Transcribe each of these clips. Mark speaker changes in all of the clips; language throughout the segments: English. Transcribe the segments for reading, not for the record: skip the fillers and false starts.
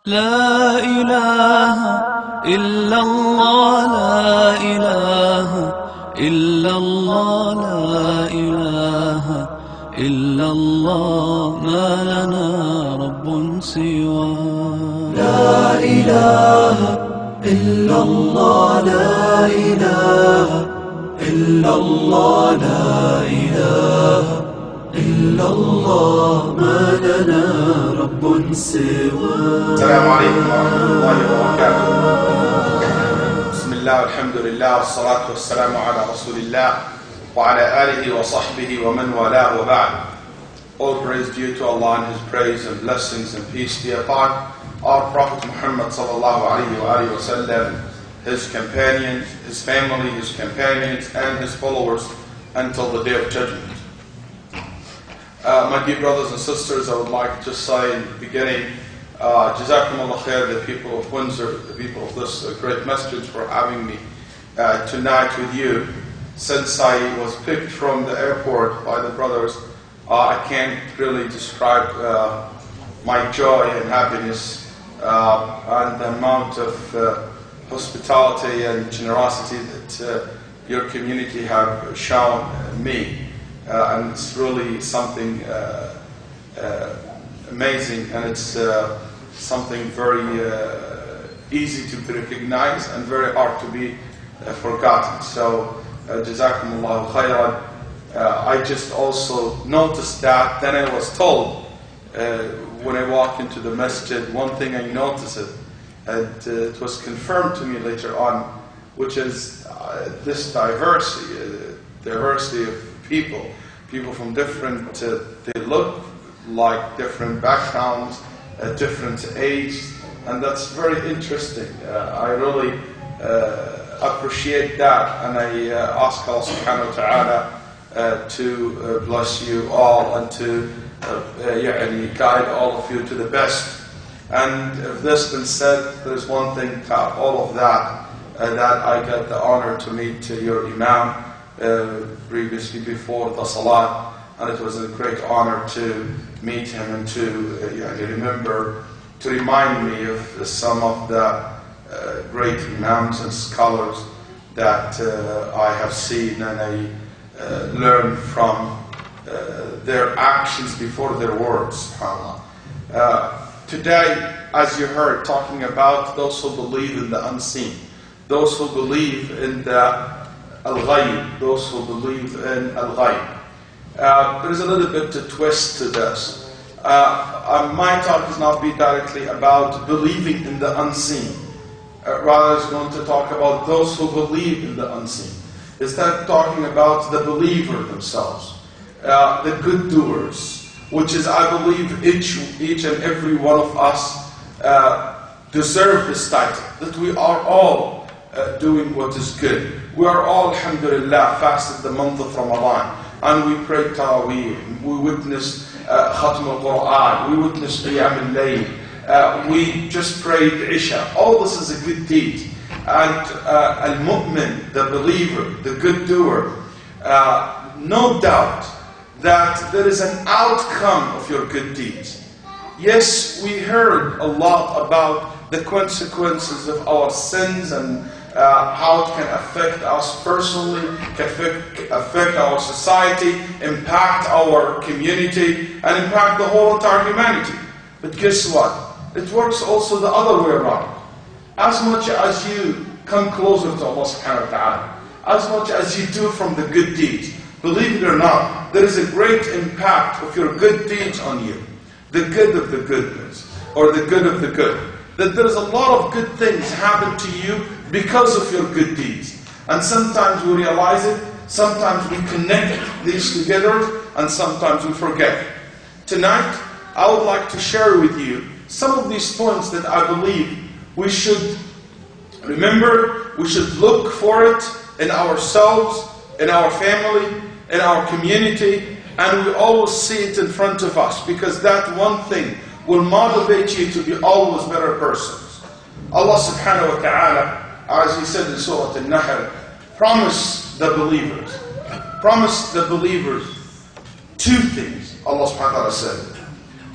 Speaker 1: لا إله إلا الله لا إله إلا الله لا إله إلا الله ما لنا رب سوى
Speaker 2: لا إله إلا الله لا إله إلا الله لا إله إلا الله ما لنا رب سوى.
Speaker 3: السلام عليكم ورحمة الله وبركاته. بسم الله والحمد لله والصلاة والسلام على رسول الله وعلى آله وصحبه ومن والاه وبعد. All praise due to Allah and His praise and blessings and peace be upon our Prophet Muhammad sallallahu alaihi wasallam, his companions, his family, his companions, and his followers until the day of judgment. My dear brothers and sisters, I would like to say in the beginning, Jazakumullah khair, the people of Windsor, the people of this great masjid, for having me tonight with you. Since I was picked from the airport by the brothers, I can't really describe my joy and happiness and the amount of hospitality and generosity that your community have shown me. And it's really something amazing, and it's something very easy to be recognized and very hard to be forgotten. So, Jazakumullahu khairan. I just also noticed that. Then I was told when I walked into the masjid, one thing I noticed, and it was confirmed to me later on, which is this diversity of people from different, they look like different backgrounds, different ages, and that's very interesting. I really appreciate that, and I ask Allah subhanahu wa ta'ala to bless you all and to guide all of you to the best. And if this been said, there's one thing to all of that, that I got the honor to meet your Imam previously before the Salat, and it was a great honor to meet him and to remind me of some of the great Imams and scholars that I have seen, and I learn from their actions before their words. Today, as you heard, talking about those who believe in the unseen, those who believe in the Al-Ghayb, those who believe in Al-Ghayb. There's a little bit to twist to this. My talk is not be directly about believing in the unseen. Rather, it's going to talk about those who believe in the unseen. Instead, talking about the believer themselves, the good doers, which is, I believe, each and every one of us deserve this title, that we are all doing what is good. We are all, alhamdulillah, fasted the month of Ramadan, and we pray Taraweeh, we witness Khatm al-Quran, we witness Qiyam al-Layl, we just prayed Isha. All this is a good deed. And al-Mu'min, the believer, the good doer, no doubt that there is an outcome of your good deeds. Yes, we heard a lot about the consequences of our sins and how it can affect us personally, can affect our society, impact our community, and impact the whole entire humanity. But guess what? It works also the other way around. As much as you come closer to Allah subhanahu wa ta'ala, as much as you do from the good deeds, believe it or not, there is a great impact of your good deeds on you. The good of the goodness, or the good of the good. That there is a lot of good things happen to you because of your good deeds. And sometimes we realize it, sometimes we connect these together, and sometimes we forget. Tonight, I would like to share with you some of these points that I believe we should remember, we should look for it in ourselves, in our family, in our community, and we always see it in front of us, because that one thing will motivate you to be always better persons. Allah subhanahu wa ta'ala, as He said in Surah Al-Nahl, promised the believers two things. Allah subhanahu wa ta'ala said,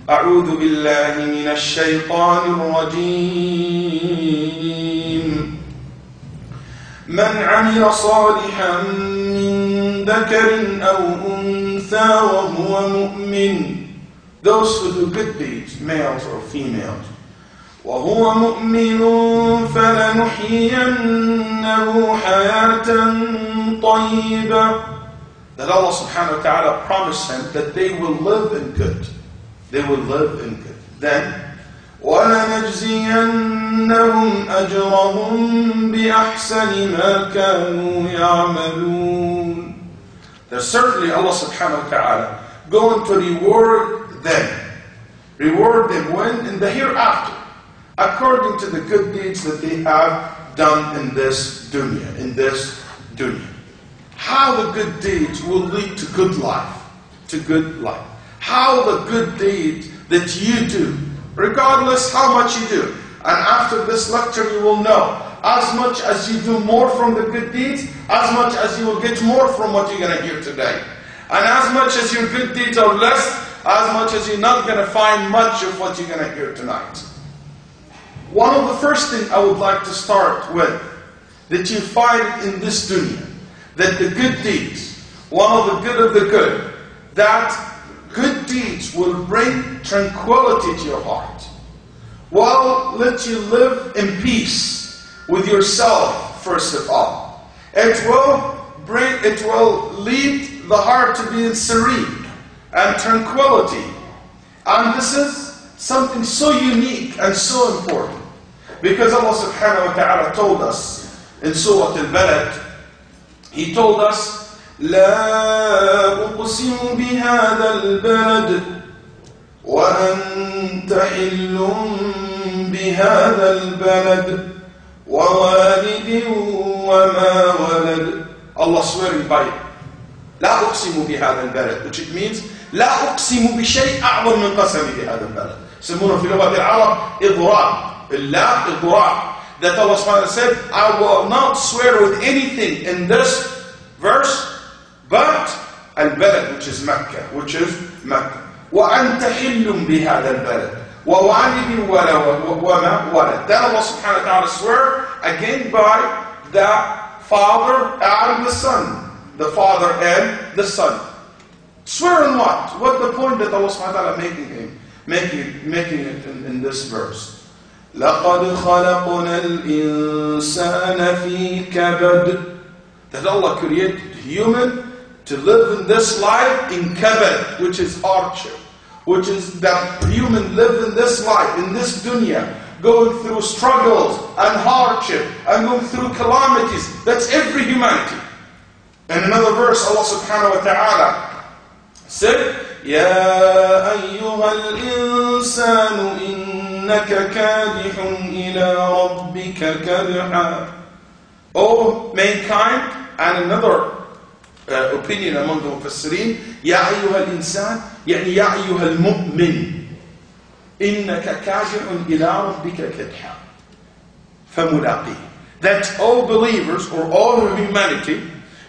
Speaker 3: أعوذ بالله من الشيطان الرجيم من عمل صالحا من ذكر أو أنثى وهو مؤمن. Those who do good deeds, males or females. وهو مؤمن فلنحيينه حياة طيبة. That Allah subhanahu wa ta'ala promised him that they will live in good. They will live in good. Then, وَلَنَجْزِيَنَّهُمْ أَجْرَهُمْ بِأَحْسَنِ مَا كَانُوا يَعْمَلُونَ. That certainly Allah subhanahu wa ta'ala going to reward them. Reward them when? In the hereafter. According to the good deeds that they have done in this dunya. How the good deeds will lead to good life. To good life. How the good deeds that you do, regardless how much you do. And after this lecture you will know, as much as you do more from the good deeds, as much as you will get more from what you're going to hear today. And as much as your good deeds are less, as much as you're not going to find much of what you're going to hear tonight. One of the first things I would like to start with, that you find in this dunya, that the good deeds, one of the good, that good deeds will bring tranquility to your heart. Will let you live in peace with yourself, first of all. It will lead the heart to be in serene and tranquility. And this is something so unique and so important. Because Allah subhanahu wa ta'ala told us in Surah Al-Balad, He told us, لا أقسم بهذا البلد وأنت حل بهذا البلد ووالد وما ولد. Allah swearing by it. لا أقسم بهذا البلد, which it means لا أقسم بشيء أعظم من قسمي بهذا البلد. يسمونه في لغة العرب إضراب. بالله إضراب. That Allah subhanahu wa ta'ala said, I will not swear with anything in this verse but al-balad, which is Mecca, وَأَنْتَ حِلٌّ بِهَذَا الْبَلَدِ وَوَالِدٍ وَمَا وَلَدٍ. Then Allah subhanahu wa ta'ala swear again by the Father and the Son. The Father and the Son. Swear on what? What the point that Allah subhanahu wa ta'ala making it in this verse? لَقَدْ خَلَقْنَا الْإِنسَانَ فِي كَبَدٍ. That Allah created human to live in this life in kabad, which is hardship. Which is that human live in this life, in this dunya, going through struggles and hardship, and going through calamities. That's every humanity. In another verse, Allah subhanahu wa ta'ala said, يَا أَيُّهَا الْإِنسَانُ إِنَّكَ كَادِحٌ إِلَىٰ رَبِّكَ كَدْحًا. O mankind, and another opinion among the Mufassirin, يَا أَيُّهَا الْإِنسَانِ يعني يَا أَيُّهَا الْمُؤْمِنِ إِنَّكَ كَادِحٌ إِلَىٰ رَبِّكَ كَدْحًا فَمُلَاقِيهِ. That all believers, or all humanity,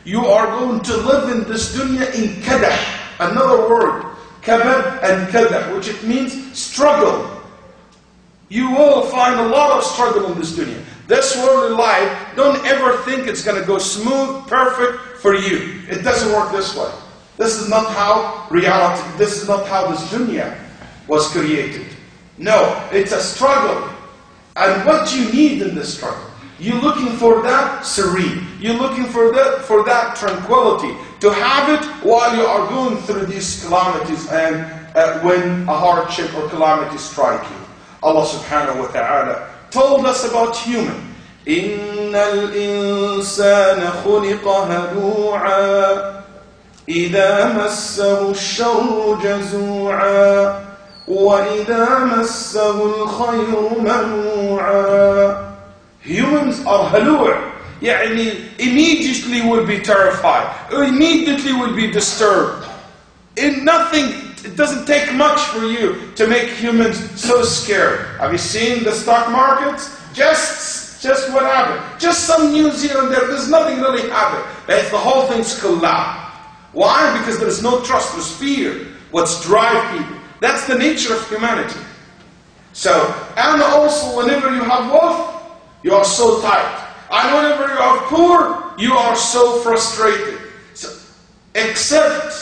Speaker 3: you are going to live in this dunya in kadah. Another word, kabad and kadah, which it means struggle. You will find a lot of struggle in this dunya. This worldly life, don't ever think it's going to go smooth, perfect for you. It doesn't work this way. This is not how reality, this is not how this dunya was created. No, it's a struggle. And what you need in this struggle, you're looking for that serene. You're looking for that tranquility. To have it while you are going through these calamities and when a hardship or calamity strike you. Allah subhanahu wa ta'ala told us about human. إِنَّ الْإِنسَانَ خُلِقَ هَلُوعًا إِذَا مَسَّهُ الشَّرُّ جَزُوعًا وَإِذَا مَسَّهُ الْخَيْرُ مَنُوعًا. Humans are halua', يعني immediately will be terrified, or immediately will be disturbed. In nothing, it doesn't take much for you to make humans so scared. Have you seen the stock markets? Just what happened? Just some news here and there. There's nothing really happened. But the whole thing's collapsed. Why? Because there is no trust. There's fear. What's drive people? That's the nature of humanity. So, and also whenever you have wealth, you are so tight. And whenever you are poor, you are so frustrated. So, except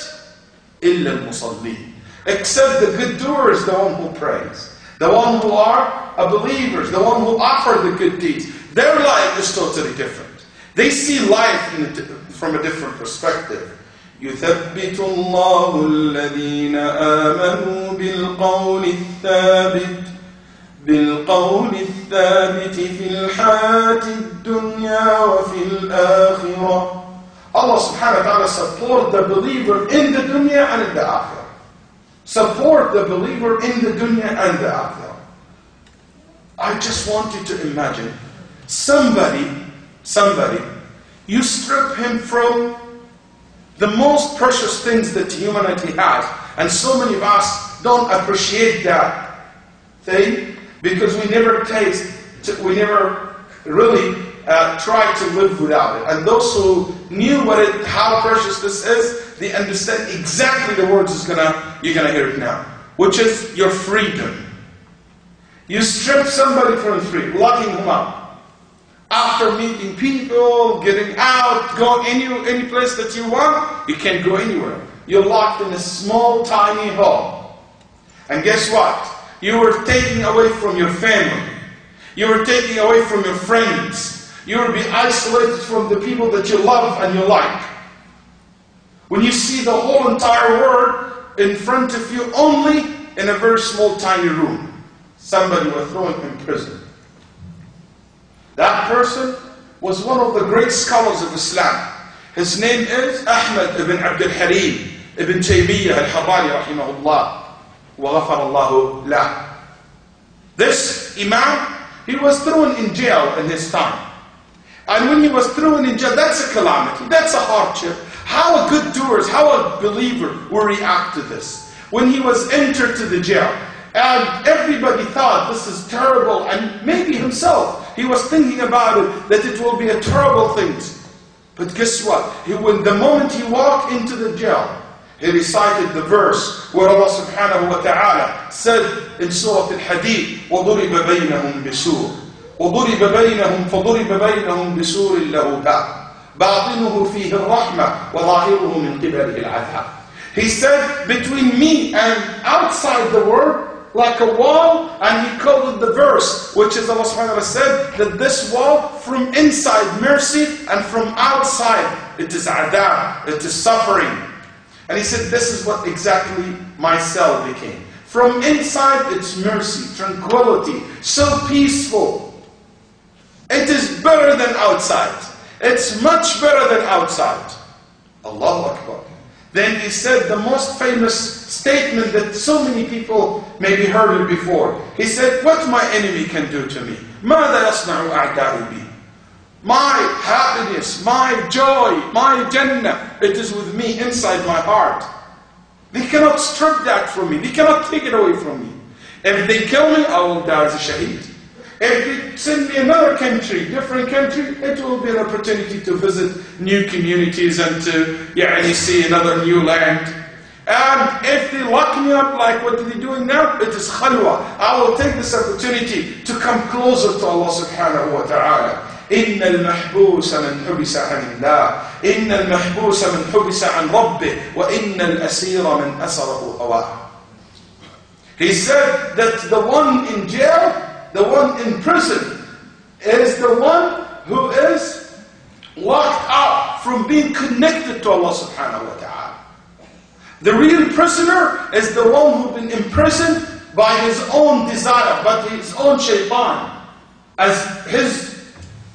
Speaker 3: إِلَّا الْمُصَلِّينَ, except the good doers, the one who prays, the one who are believers, the one who offer the good deeds. Their life is totally different. They see life from a different perspective. يثبت الله الذين آمنوا بالقول الثابت في الحياة الدنيا وفي الآخرة. Allah subhanahu wa ta'ala support the believer in the dunya and in the akhirah. Support the believer in the dunya and the akhirah. I just want you to imagine somebody, you strip him from the most precious things that humanity has. And so many of us don't appreciate that thing because we never really try to live without it. And those who knew how precious this is, they understand exactly the words you're gonna hear it now, which is your freedom. You strip somebody from freedom, locking him up. After meeting people, getting out, going any place that you want, you can't go anywhere. You're locked in a small, tiny hole. And guess what? You were taken away from your family. You were taken away from your friends. You will be isolated from the people that you love and you like. When you see the whole entire world in front of you only in a very small, tiny room. Somebody was thrown in prison. That person was one of the great scholars of Islam. His name is Ahmad ibn Abd al-Harim ibn Taymiyyah al-Harrani rahimahullah wa ghafarallahu lah. This Imam, he was thrown in jail in his time. And when he was thrown in jail, that's a calamity, that's a hardship. How a good doer, how a believer will react to this? When he was entered to the jail, and everybody thought this is terrible, and maybe himself, he was thinking about it, that it will be a terrible thing. But guess what? When the moment he walked into the jail, he recited the verse where Allah subhanahu wa ta'ala said in Surah Al-Hadid, وَضُرِبَ بَيْنَهُمْ بِسُورٍ وَضُرِبَ بَيْنَهُمْ فَضُرِبَ بَيْنَهُمْ بِسُورٍ لَهُ بَابٌ بَاطِنُهُ فِيهِ الرَّحْمَةُ وَظَاهِرُهُ مِنْ قِبَلِهِ الْعَذَابُ. He said, between me and outside the world, like a wall, and he called it the verse, which is Allah subhanahu wa ta'ala said that this wall, from inside mercy, and from outside it is adab, it is suffering. And he said, this is what exactly my cell became. From inside it's mercy, tranquility, so peaceful. It is better than outside. It's much better than outside. Allahu Akbar. Then he said the most famous statement that so many people maybe heard it before. He said, what my enemy can do to me? ماذا يصنع أعدائي بي? My happiness, my joy, my jannah, it is with me inside my heart. They cannot strip that from me. They cannot take it away from me. If they kill me, I will die as a shaheed. If they send me another country, different country, it will be an opportunity to visit new communities and to see another new land. And if they lock me up like what they're doing now, it is khalwa. I will take this opportunity to come closer to Allah subhanahu wa ta'ala. إن المحبوس من حبس عن الله إن المحبوس من حبس عن ربه وإن الأسير من أسره هواه. He said that the one in jail, the one in prison, is the one who is locked up from being connected to Allah subhanahu wa ta'ala. The real prisoner is the one who's been imprisoned by his own desire, by his own shaitan. As his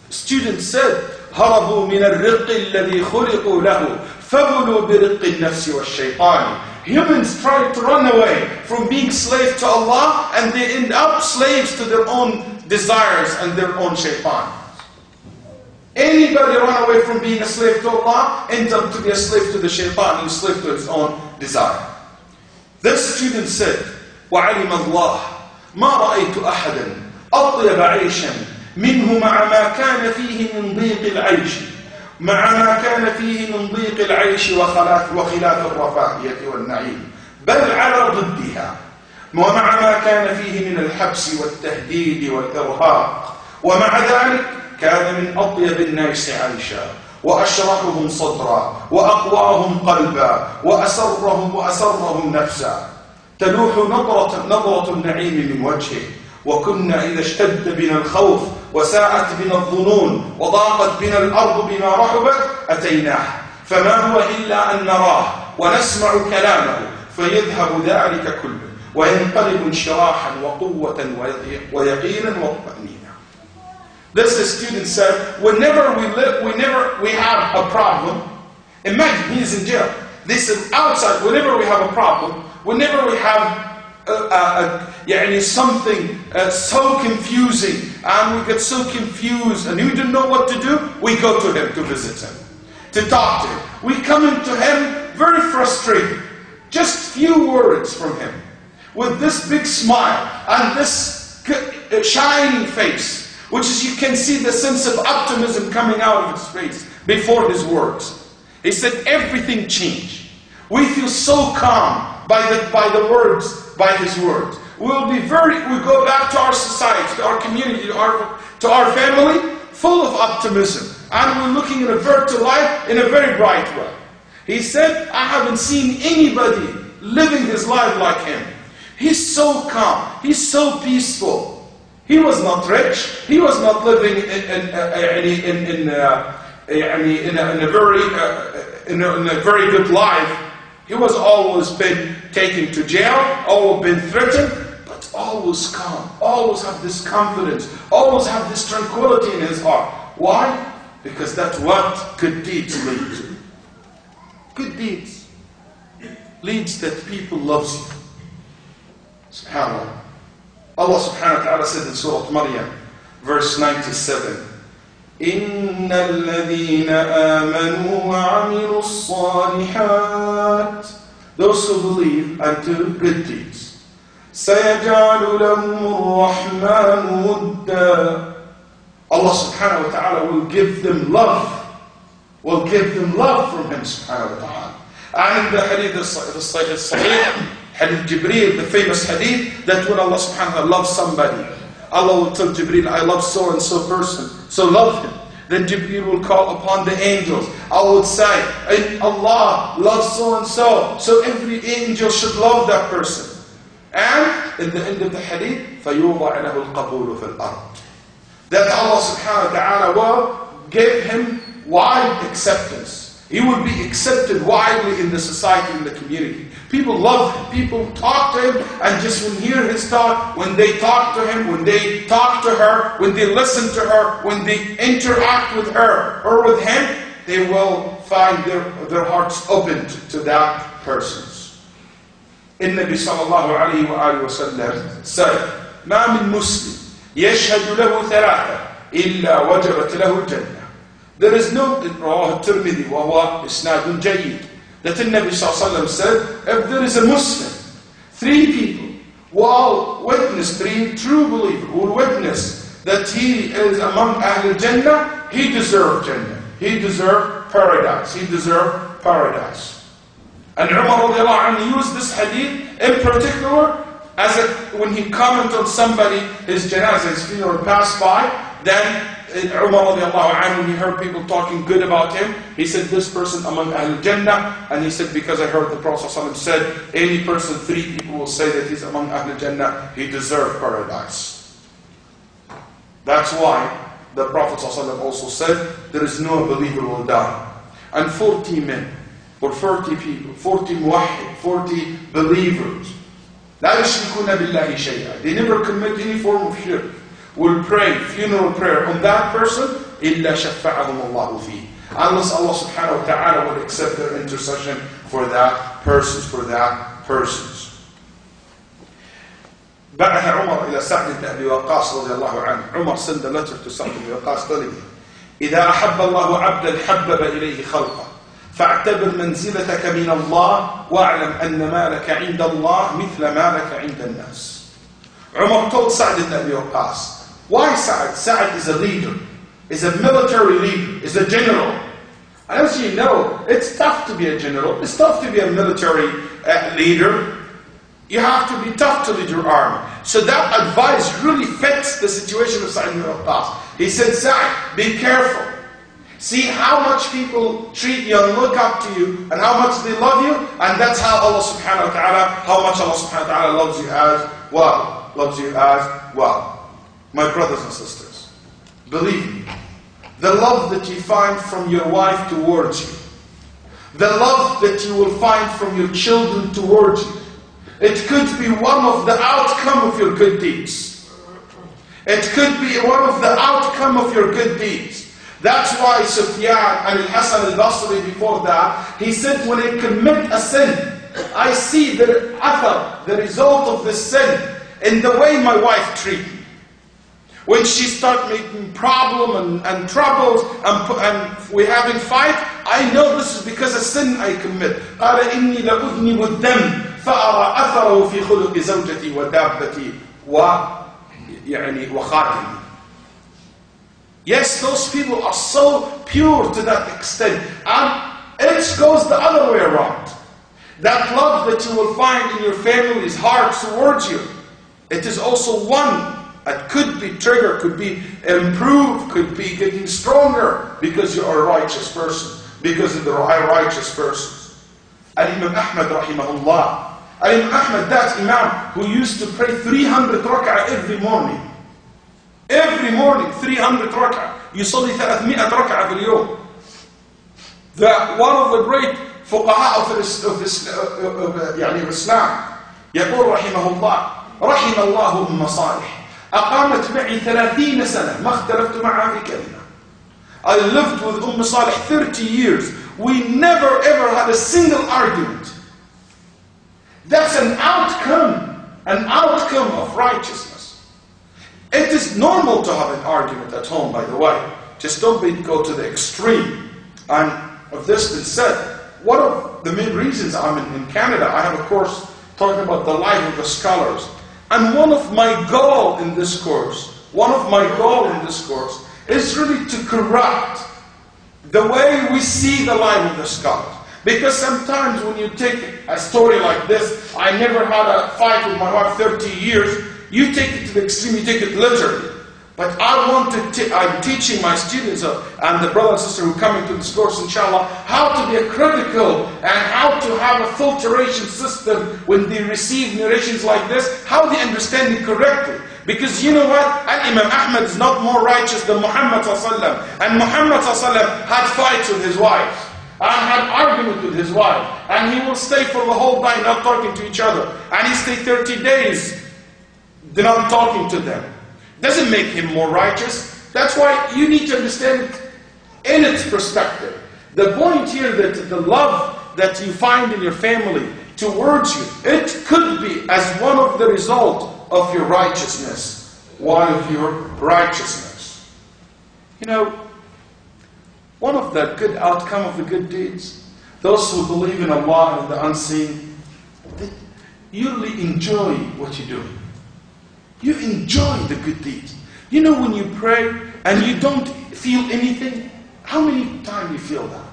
Speaker 3: student said, هربوا من الرق الذي خلقوا له فبلوا برق النفس والشيطان. Humans try to run away from being slaves to Allah, and they end up slaves to their own desires and their own shaitan. Anybody run away from being a slave to Allah ends up to be a slave to the shaitan and a slave to his own desire. This student said, وَعَلِمَ اللَّهُ مَا رَأَيْتُ أَحَدًا أَطْيَبَ عَيْشًا منه مع ما كان فيه من ضيق العيش مع ما كان فيه من ضيق العيش وخلاف الرفاهية والنعيم بل على ضدها ومع ما كان فيه من الحبس والتهديد والإرهاق، ومع ذلك كان من أطيب الناس عيشا، وأشرحهم صدرا، وأقواهم قلبا، وأسرهم نفسا. تلوح نظرة النعيم من وجهه. وكنا إذا اشتد بنا الخوف وساءت بنا الظنون وضاقت بنا الأرض بما رحبت أتيناه، فما هو إلا أن نراه ونسمع كلامه فيذهب ذلك كله وينقلب انشراحا وقوة ويقينا وطمأنينة. This student said, whenever we have a problem, imagine he is in jail. This is outside. Whenever we have a problem, whenever we have something so confusing, and we get so confused and we don't know what to do, we go to him to visit him, to talk to him. We come into him very frustrated. Just few words from him, with this big smile and this shining face, which is, you can see the sense of optimism coming out of his face before his words. He said everything changed. We feel so calm by the words, by his words. We go back to our society, to our community, to our family, full of optimism, and we're looking at life in a very bright way. He said, I haven't seen anybody living his life like him. He's so calm. He's so peaceful. He was not rich. He was not living in a very good life. He was always been taken to jail, always been threatened, but always calm, always have this confidence, always have this tranquility in his heart. Why? Because that's what good deeds lead to. Good deeds leads that people loves you. SubhanAllah. Allah subhanahu wa ta'ala said in Surah Maryam, verse 97, إِنَّ الَّذِينَ آمَنُوا وَعَمِلُوا الصَّالِحَاتِ, those who believe and do good deeds, سَيَجْعَلُ لَهُمُ الرَّحْمَنُ وُدًّا, Allah subhanahu wa ta'ala will give them love. Will give them love from Him subhanahu wa ta'ala. And in the hadith al-Sahih, Hadith Jibreel, the famous hadith, that when Allah subhanahu wa ta'ala loves somebody, Allah will tell Jibreel, I love so and so person, so love him. Then Jibreel will call upon the angels. Allah will say, Allah loves so and so, so every angel should love that person. And in the end of the hadith, فَيُوضَعْ لَهُ الْقَبُولُ فِي الْأَرْضِ, that Allah subhanahu wa ta'ala will give him wide acceptance. He would be accepted widely in the society, in the community. People love him. People talk to him, and just when hear his talk, when they talk to him, when they talk to her, when they listen to her, when they interact with her or with him, they will find their hearts opened to that person. النبي صلى الله عليه وآله وسلم said, ما من مسلم يشهد له ثلاثة إلا وجبت له الجنة. There is no, رواه الترمذي وهو إسناد جيد, that the Nabi sallallahu alaihi wasallam said, if there is a Muslim, three people who all witness, three true believers who will witness that he is among Ahl Jannah, he deserves Jannah. He deserves paradise. He deserves paradise. And Umar radiallahu anhu used this hadith in particular as when he commented on somebody, his janazah, his funeral passed by, then Umar radiallahu anhu, when he heard people talking good about him, he said, this person among Ahl Jannah, and he said, because I heard the Prophet ﷺ said, any person, three people will say that he's among Ahl Jannah, he deserves paradise. That's why the Prophet ﷺ also said, there is no believer who will die. And 40 men, or 40 people, 40 muwahhid, 40 believers, لا يشركون بالله شيئا, they never commit any form of shirk, will pray funeral prayer on that person, إِلَّا شَفَّعَهُمُ اللَّهُ فِيهِ, unless Allah subhanahu wa ta'ala will accept their intercession for that person, for that persons. بعث عمر إلى سعد بن أبي وقاص رضي الله عنه. Umar sent a letter to Sa'd ibn Waqas telling him, إِذَا أَحَبَّ اللَّهُ عَبْدًا حَبَّبَ إِلَيْهِ خَلْقًا فاعتبر منزلتك من الله واعلم أن ما لك عند الله مثل ما لك عند الناس. Umar told Sa'd ibn Abi Waqqas, why Sa'd? Sa'd is a leader, is a military leader, is a general. And as you know, it's tough to be a general, it's tough to be a military leader. You have to be tough to lead your army. So that advice really fits the situation of Sa'd ibn Waqqas. He said, Sa'd, be careful. See how much people treat you and look up to you and how much they love you, and that's how Allah subhanahu wa ta'ala, how much Allah subhanahu wa ta'ala loves you as well. Loves you as well. My brothers and sisters, believe me, the love that you find from your wife towards you, the love that you will find from your children towards you, it could be one of the outcome of your good deeds. It could be one of the outcome of your good deeds. That's why Sufyan and Al-Hasan al-Basri before that, he said, when I commit a sin, I see the athar, the result of this sin, in the way my wife treats me. When she starts making problem and troubles and we're having fight, I know this is because of sin I commit. قال إني لأذنب الدم فأرى أثره في خلق زوجتي ودابتي وخاتمي. Yes, those people are so pure to that extent. And it goes the other way around. That love that you will find in your family's heart towards you, it is also one that could be triggered, could be improved, could be getting stronger because you are a righteous person, because of the righteous persons. Al-Imam Ahmad rahimahullah. Al-Imam Ahmad, that Imam who used to pray 300 rak'ah every morning. Every morning, 300 rak'ah. يصلي 300 ركعة في اليوم. One of the great فقهاء of Islam يقول رحمه الله رحم الله أم صالح أقامت معي 30 سنة ما اختلفت معها في كلمة. I lived with Umm Salih 30 years. We never ever had a single argument. That's an outcome of righteousness. It is normal to have an argument at home, by the way. Just don't go to the extreme. And of this been said, one of the main reasons I'm in Canada, I have a course talking about the life of the scholars. And one of my goals in this course is really to correct the way we see the life of the scholars. Because sometimes when you take a story like this, I never had a fight with my wife 30 years, you take it to the extreme, you take it literally. But I'm teaching my students and the brother and sister who come into this course, inshallah, how to be critical and how to have a filtration system when they receive narrations like this, how they understand it correctly. Because you know what? Imam Ahmad is not more righteous than Muhammad ﷺ. And Muhammad ﷺ had fights with his wife. And had argument with his wife. And he will stay for the whole night not talking to each other. And he stayed 30 days not talking to them. Doesn't make him more righteous. That's why you need to understand it in its perspective. The point here that the love that you find in your family towards you, it could be as one of the result of your righteousness. One of your righteousness. You know, one of the good outcome of the good deeds, those who believe in Allah and the unseen, they usually enjoy what you're doing. You enjoy the good deeds. You know when you pray and you don't feel anything, how many times you feel that?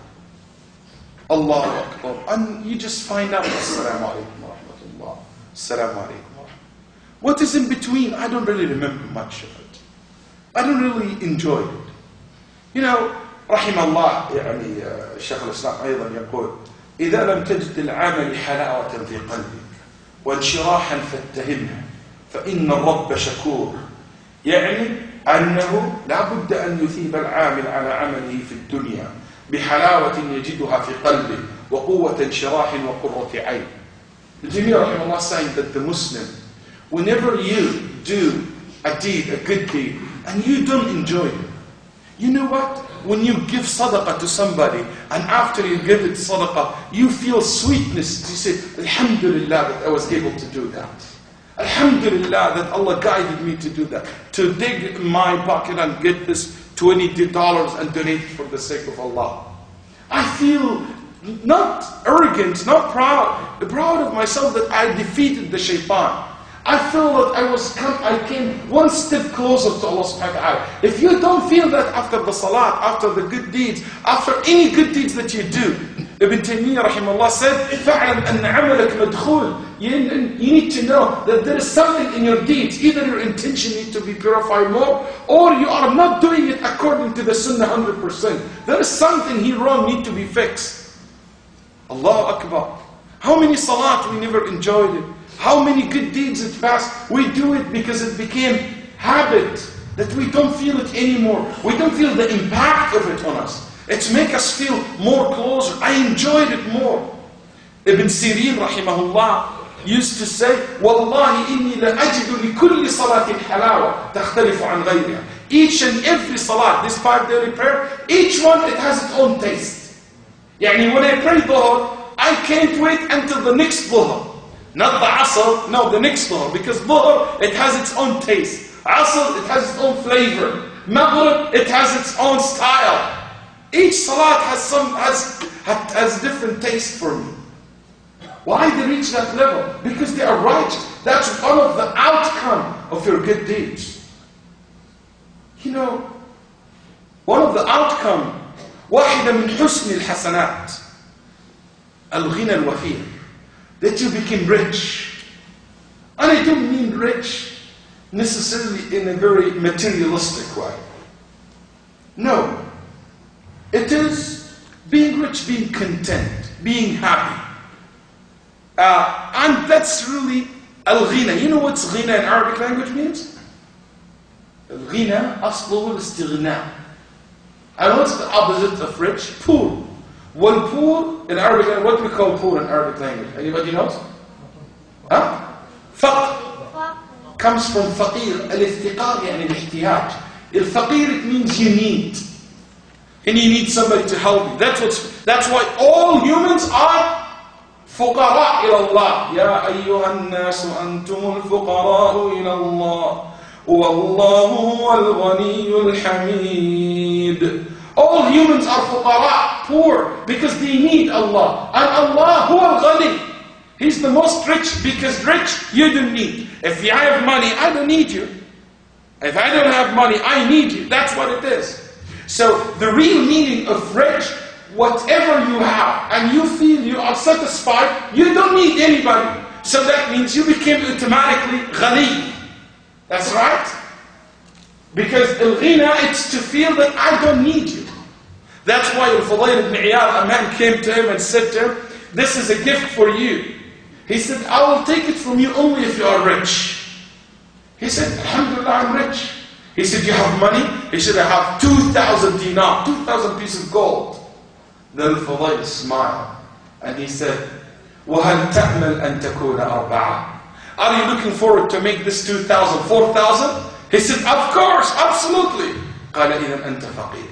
Speaker 3: Allahu Akbar. And you just find out, Assalamu alaikum wa rahmatullah. Assalamu alaikum wa rahmatullah. What is in between? I don't really remember much of it. I don't really enjoy it. You know, رحم الله يعني الشيخ الإسلام أيضا يقول إذا لم تجد العمل حلاوة في قلبك وانشراحا فاتهمها فإن الرب شكور. يعني أنه لا بد أن يثيب العامل على عمله في الدنيا بحلاوة يجدها في قلبه وقوة انشراح وقرة عين. الجميع رحمه الله saying that the Muslim, whenever you do a deed, a good deed, and you don't enjoy it, you know what? When you give sadaqah to somebody, and after you give it sadaqah, you feel sweetness. You say, Alhamdulillah that I was able to do that. Alhamdulillah that Allah guided me to do that. To dig in my pocket and get this $20 and donate it for the sake of Allah. I feel not arrogant, not proud of myself that I defeated the shaitan. I feel that I came one step closer to Allah subhanahu wa ta'ala. If you don't feel that after the salat, after the good deeds, after any good deeds that you do, Ibn Taymiyyah rahimahullah said, فَعْلَمْ أَنَّ عَمَلَكَ مَدْخُولٌ. You need to know that there is something in your deeds. Either your intention needs to be purified more, or you are not doing it according to the sunnah 100%. There is something here wrong, need to be fixed. Allahu Akbar. How many salat we never enjoyed it? How many good deeds it fast? We do it because it became habit, that we don't feel it anymore. We don't feel the impact of it on us. It's make us feel more closer. I enjoyed it more. Ibn Sirin rahimahullah used to say, Wallahi inni la ajidu li kulli salatin halawa takhtalifu an ghayriha. Each and every salat, this 5 daily prayer, each one, it has its own taste. Yani when I pray dhuhr, I can't wait until the next dhuhr. Not the asr, no, the next dhuhr. Because dhuhr, it has its own taste. Asr, it has its own flavor. Maghrib, it has its own style. Each salat has different taste for me. Why they reach that level? Because they are righteous. That's one of the outcome of your good deeds. You know, one of the outcome, واحدة من حسن الحسنات الغنى الوفير, that you became rich. And I don't mean rich necessarily in a very materialistic way. No. It is being rich, being content, being happy. And that's really al-ghina. You know what ghina in Arabic language means? Al-ghina, asluhu al-istighna. And what's the opposite of rich? Poor. Well, poor in Arabic language, what do we call poor in Arabic language? Anybody knows? Huh? Faqr. Comes from faqir. Al-iftiqar, yani al-ihtiyaj. Al-faqir, it means you need. And you need somebody to help you. That's why all humans are fuqara ila Allah. Ya ayyuhan nasu antumul fuqara'u ila Allah. Wallahu huwal ghaniyyul hamid. All humans are fuqara, poor, because they need Allah. And Allah huwal ghani. He's the most rich, because rich you don't need. If I have money, I don't need you. If I don't have money, I need you. That's what it is. So the real meaning of rich, whatever you have, and you feel you are satisfied, you don't need anybody. So that means you became automatically ghani. That's right. Because al-ghina, it's to feel that I don't need you. That's why Al-Fudayl ibn Iyad, a man came to him and said to him, this is a gift for you. He said, I will take it from you only if you are rich. He said, Alhamdulillah, I'm rich. He said, you have money? He said, I have 2,000 dinar, 2,000 pieces of gold. Then Al-Fudayl smiled and he said, وَهَلْ تَأْمَلْ أَن تَكُونَ أَرْبَعَةً? Are you looking forward to make this 2,000, 4,000? He said, of course, absolutely. قَالَ إِذًا أَنْتَ فَقِيرٌ.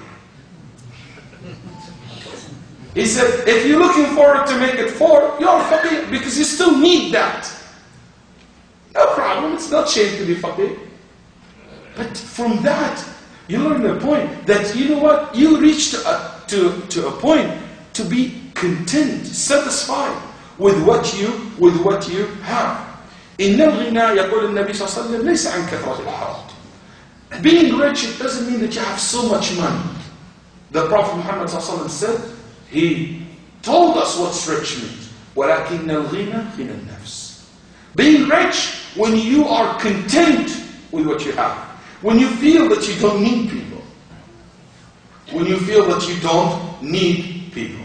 Speaker 3: He said, if you're looking forward to make it 4, you're faqir, because you still need that. No problem, it's not shame to be faqir. But from that, you learn the point that, you know what, you reach to a point to be content, satisfied with what you have. إن الغنى يقول النبي صلى الله عليه وسلم ليس عن كثرة الحرام. Being rich, it doesn't mean that you have so much money. The Prophet Muhammad صلى الله عليه وسلم said, he told us what rich means. ولكن الغنى غنى النفس. Being rich when you are content with what you have. When you feel that you don't need people. When you feel that you don't need people.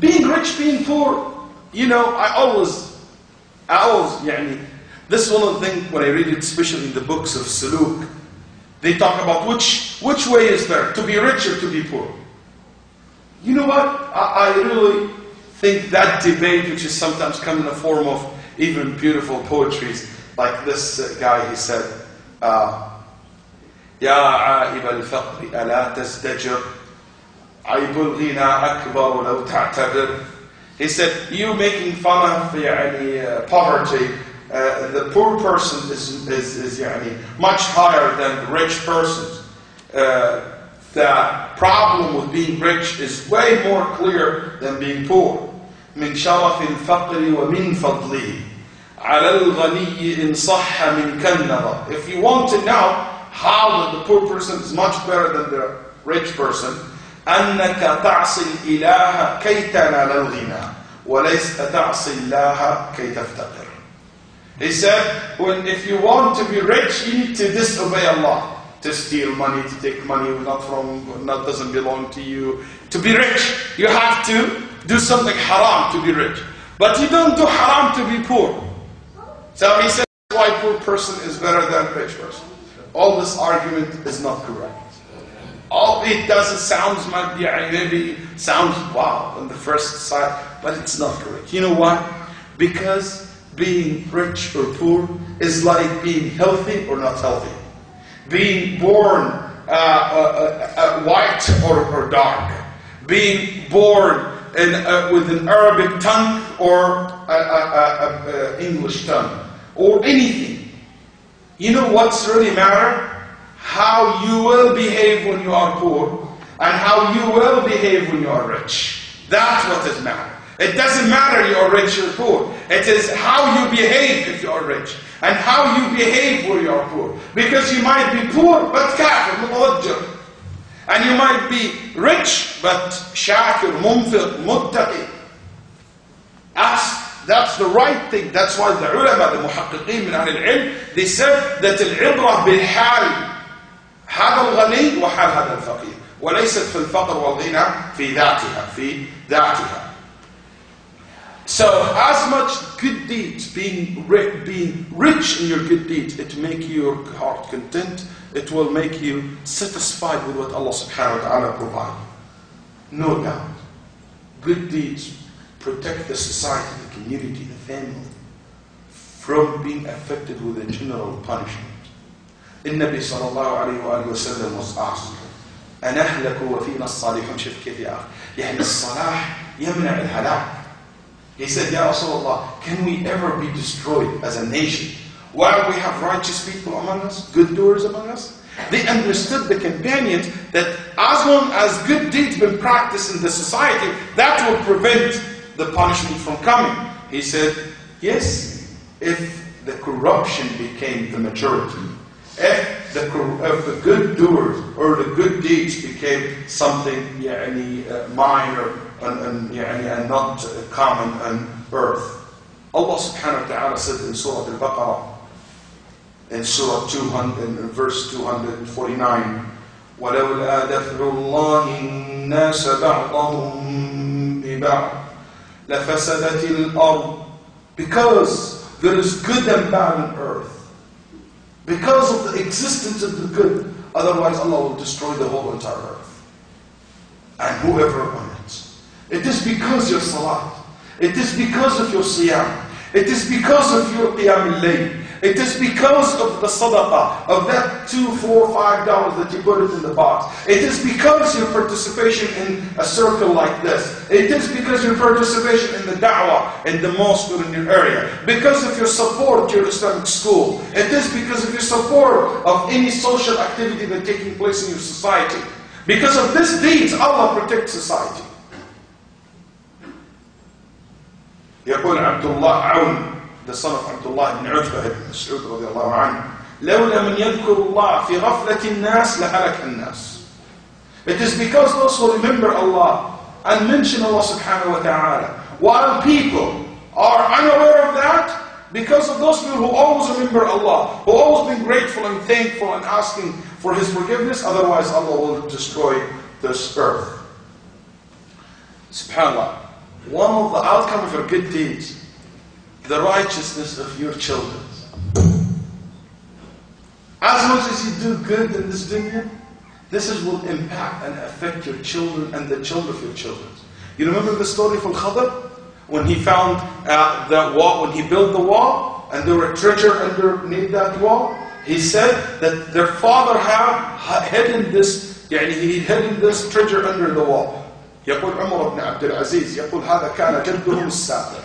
Speaker 3: Being rich, being poor, you know, I always, this is one of the things when I read it, especially in the books of Suluk, they talk about which way is there, to be rich or to be poor. You know what? I really think that debate, which is sometimes come in the form of even beautiful poetries, like this guy, he said, يا عائب الفقر ألا تزدجر عيب الغنى أكبر لو تعتبر. He said, you making fun of poverty, the poor person is much higher than the rich person. The problem with being rich is way more clear than being poor. من شرف الفقر ومن فضله على الغني إن صح من كالنظر. If you want to know how the poor person is much better than the rich person, أنك تعصي الإله كي تنال الغنى وليس تعصي الله كي تفتقر. He said, if you want to be rich, you need to disobey Allah. To steal money, to take money not doesn't belong to you. To be rich, you have to do something haram to be rich. But you don't do haram to be poor. So he said, why poor person is better than rich person. All this argument is not correct. All it does is maybe sounds wow on the first side, but it's not correct. You know why? Because being rich or poor is like being healthy or not healthy. Being born white or dark. Being born with an Arabic tongue or English tongue. Or anything. You know what's really matter? How you will behave when you are poor and how you will behave when you are rich. That's what does matter. It doesn't matter you are rich or poor. It is how you behave if you are rich and how you behave when you are poor. Because you might be poor but kafir, mutawajjir. And you might be rich but shakir, munfiq, muttaqi. That's the right thing. That's why the ulama, the muhaqqiqeen min ahli al-ilm, they said that al-ibrah bil-hal. هذا الغني وحال هذا الفقير وليست في الفقر والغنى في ذاتها. So as much good deeds, being rich in your good deeds, it make your heart content, it will make you satisfied with what Allah subhanahu wa ta'ala provides. No doubt. Good deeds protect the society, the community, the family from being affected with a general punishment. النبي صلى الله عليه وآله وسلم was asked أنهلك وفينا الصالحون. شوف كيف يا أخي يعني الصلاح يمنع الهلاك. He said, Ya Rasulullah, can we ever be destroyed as a nation while we have righteous people among us, good doers among us? They understood, the companions, that as long as good deeds been practiced in the society, that will prevent the punishment from coming. He said, yes, if the corruption became the majority, if the good doers or the good deeds became something minor and not common on earth. Allah subhanahu wa ta'ala said in Surah Al-Baqarah, in Surah 200, in verse 249, وَلَوْلَا دَفْعُ اللَّهِ النَّاسَ بَعْضَهُمْ بِبَعْضٍ لَفَسَدَتِ الْأَرْضِ. Because there is good and bad on earth. Because of the existence of the good. Otherwise Allah will destroy the whole entire earth. And whoever on it. It is because of your salat. It is because of your siyam. It is because of your qiyam al-layl. It is because of the sadaqah, of that $2, $4, $5 that you put it in the box. It is because your participation in a circle like this. It is because your participation in the da'wah, in the mosque or in your area. Because of your support to your Islamic school. It is because of your support of any social activity that's taking place in your society. Because of these deeds, Allah protects society. يقول عبد الله عون, the son of Abdullah ibn Utbah ibn Mas'ud رضي الله عنه, لولا من يذكر الله في غفلة الناس لهلك الناس. It is because those who remember Allah and mention Allah subhanahu wa ta'ala, while people are unaware of that, because of those people who always remember Allah, who always been grateful and thankful and asking for His forgiveness, otherwise Allah will destroy this earth. SubhanAllah. One of the outcomes of your good deeds, the righteousness of your children. As much as you do good in this dunya, this will impact and affect your children and the children of your children. You remember the story of Al-Khadr? When he found the wall, when he built the wall, and there were treasure underneath that wall, he said that their father had hidden this, he hidden this treasure under the wall. يقول عمر بن عبد العزيز يقول هذا كان جدهم السابق.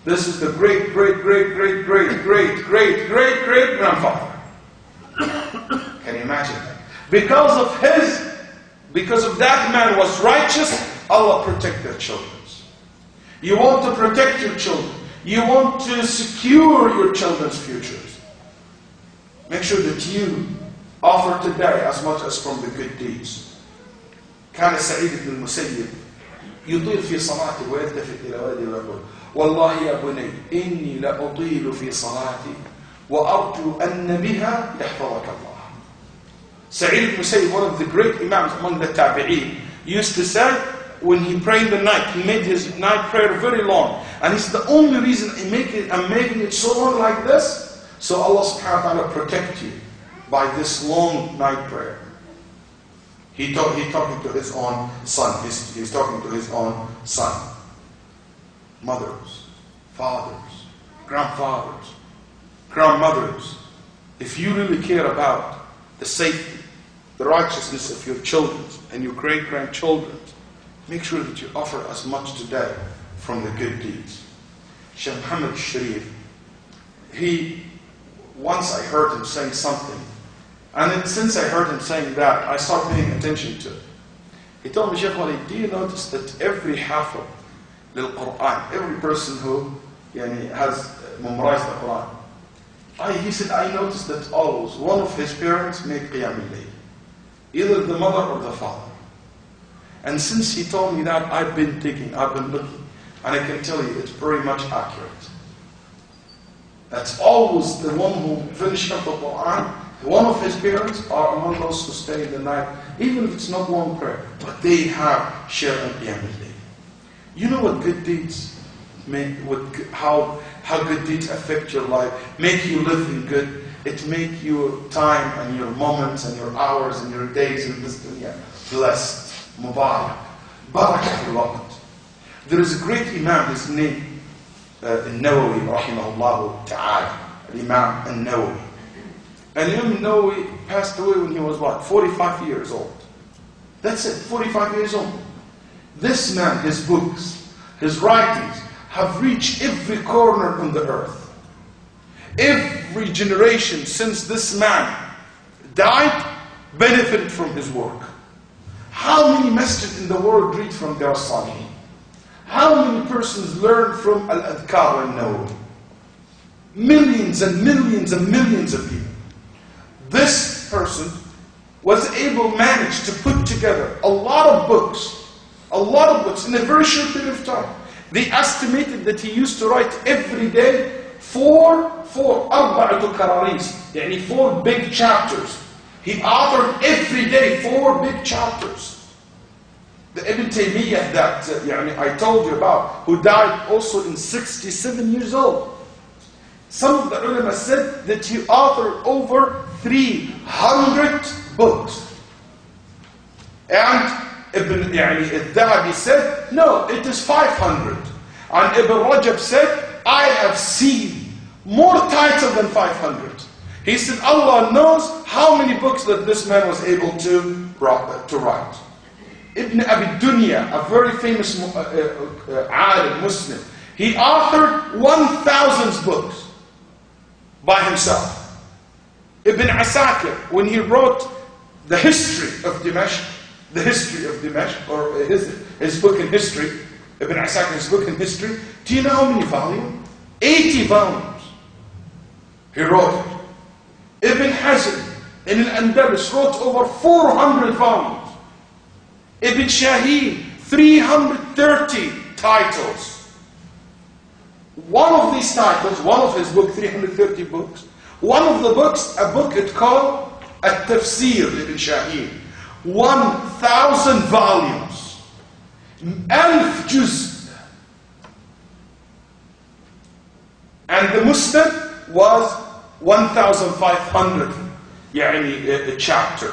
Speaker 3: This is the great grandfather. Can you imagine that? Because of that man was righteous, Allah protect their children. You want to protect your children. You want to secure your children's futures. Make sure that you offer today as much as from the good deeds. كان سعيد بن المسيب يطيل في صلاته ويلتفت إلى ولده ويقول والله يا بني إني لأطيل في صلاتي وأرجو أن بها يحفظك الله. Sa'id ibn Musayyib, one of the great imams among the tabi'een, used to say when he prayed the night, he made his night prayer very long. And he said, the only reason I'm making it so long like this, so Allah subhanahu wa ta'ala protect you by this long night prayer. He talking to his own son. He's talking to his own son. Mothers, fathers, grandfathers, grandmothers, if you really care about the safety, the righteousness of your children and your great-grandchildren, make sure that you offer as much today from the good deeds. Shaykh Muhammad Sharif, once I heard him saying something, and since I heard him saying that, I started paying attention to it. He told me, Shaykh Waleed, do you notice that every hafiz lil Quran, every person who has memorized the Quran, he said, I noticed that always one of his parents made qiyam al-layl, either the mother or the father. And since he told me that, I've been digging, I've been looking, and I can tell you it's very much accurate. That's always the one who finished up the Quran. One of his parents are among those who stay in the night, even if it's not long prayer, but they have share in qiyam al-layl. You know what good deeds make, how good deeds affect your life, make you live in good. It make your time and your moments and your hours and your days in this dunya blessed, mubarak, barakah al-waqt. There is a great imam, his name Nawawi, rahimahullah ta'ala, Imam al-Nawawi. And Imam al-Nawawi passed away when he was what, 45 years old. That's it, 45 years old. This man, his books, his writings have reached every corner on the earth. Every generation since this man died benefited from his work. How many masjid in the world read from their Salihin? How many persons learn from Al-Adhkar al-Nawawi? Millions and millions and millions of people. This person was able to manage to put together a lot of books in a very short period of time. They estimated that he used to write every day four big chapters. He authored every day 4 big chapters. The Ibn Taymiyyah that I told you about, who died also in 67 years old. Some of the ulama said that he authored over 300 books. And Ibn al-Dhahabi said, no, it is 500. And Ibn Rajab said, I have seen more titles than 500. He said, Allah knows how many books that this man was able to write. Ibn Abi Dunya, a very famous alim Muslim, he authored 1,000 books by himself. Ibn Asakir, when he wrote the history of Dimashq, or his book in history, Ibn Asakir's book in history, do you know how many volumes? 80 volumes. He wrote it. Ibn Hazm in Al-Andalus wrote over 400 volumes. Ibn Shaheen, 330 titles. One of these titles, one of his book, 330 books, one of the books, a book it called At-Tafsir, Ibn Shaheen, 1,000 volumes, 1000 juz. And the Musnad was 1,500 a chapter.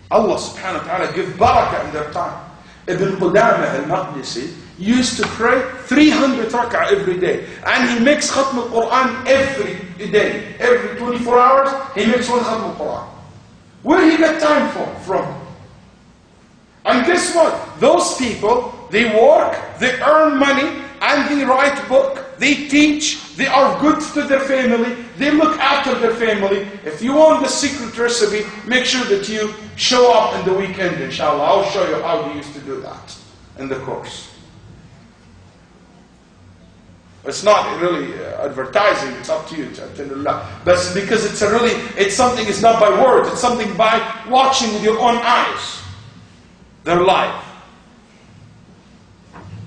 Speaker 3: Allah subhanahu wa ta'ala give barakah in their time. Ibn Qudamah al-Maqdisi used to pray 300 rak'ah every day. And he makes khatm al-Quran every day. Every 24 hours, he makes one khatm al-Quran. Where he get time from? And guess what? Those people, they work, they earn money, and they write book, they teach, they are good to their family, they look after their family. If you want the secret recipe, make sure that you show up in the weekend, inshallah. I'll show you how they used to do that in the course. It's not really advertising, it's up to you. But because it's something, it's not by words, it's something by watching with your own eyes. Their life.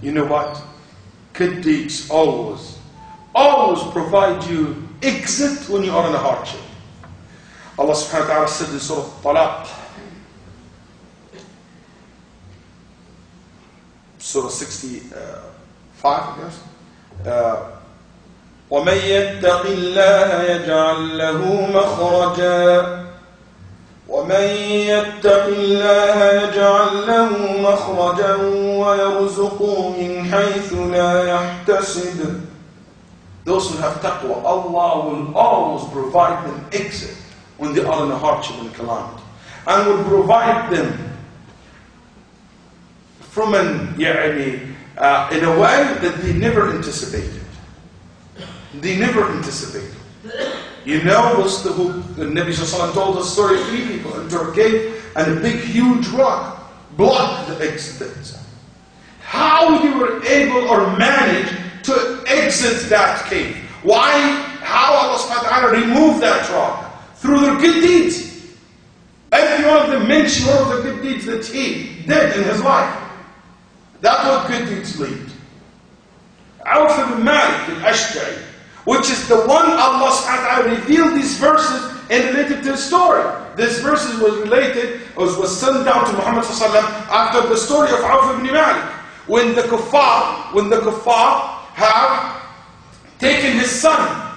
Speaker 3: You know what? Good deeds always provide you exit when you are in a hardship. Allah subhanahu wa ta'ala said in Surah Talaq, Surah 65, I guess. وَمَنْ يَتَّقِ اللَّهَ يَجْعَلْ لَهُ مَخْرَجًا وَمَنْ يَتَّقِ اللَّهَ يَجْعَلْ لَهُ مَخْرَجًا وَيَرْزُقْهُ مِنْ حَيْثُ لَا يَحْتَسِبُ. Those who have taqwa, Allah will always provide them exit when they are in a hardship and calamity, and will provide them from in a way that they never anticipated. They never anticipated. You know, the Nabi Sallallahu told the story of 3 people enter a cave and a big huge rock blocked the exit. How they were able or managed to exit that cave? Why? How Allah subhanahu wa ta'ala removed that rock? Through their good deeds. Every one of them mentioned one of the good deeds that he did in his life. That's what good deeds lead. Auf ibn Malik al-Ashja'i, which is the one Allah subhanahu wa ta'ala revealed these verses and related to his story. This verses was sent down to Muhammad sallallahu alaihi wasallam after the story of Auf ibn Malik. When the kuffar have taken his son,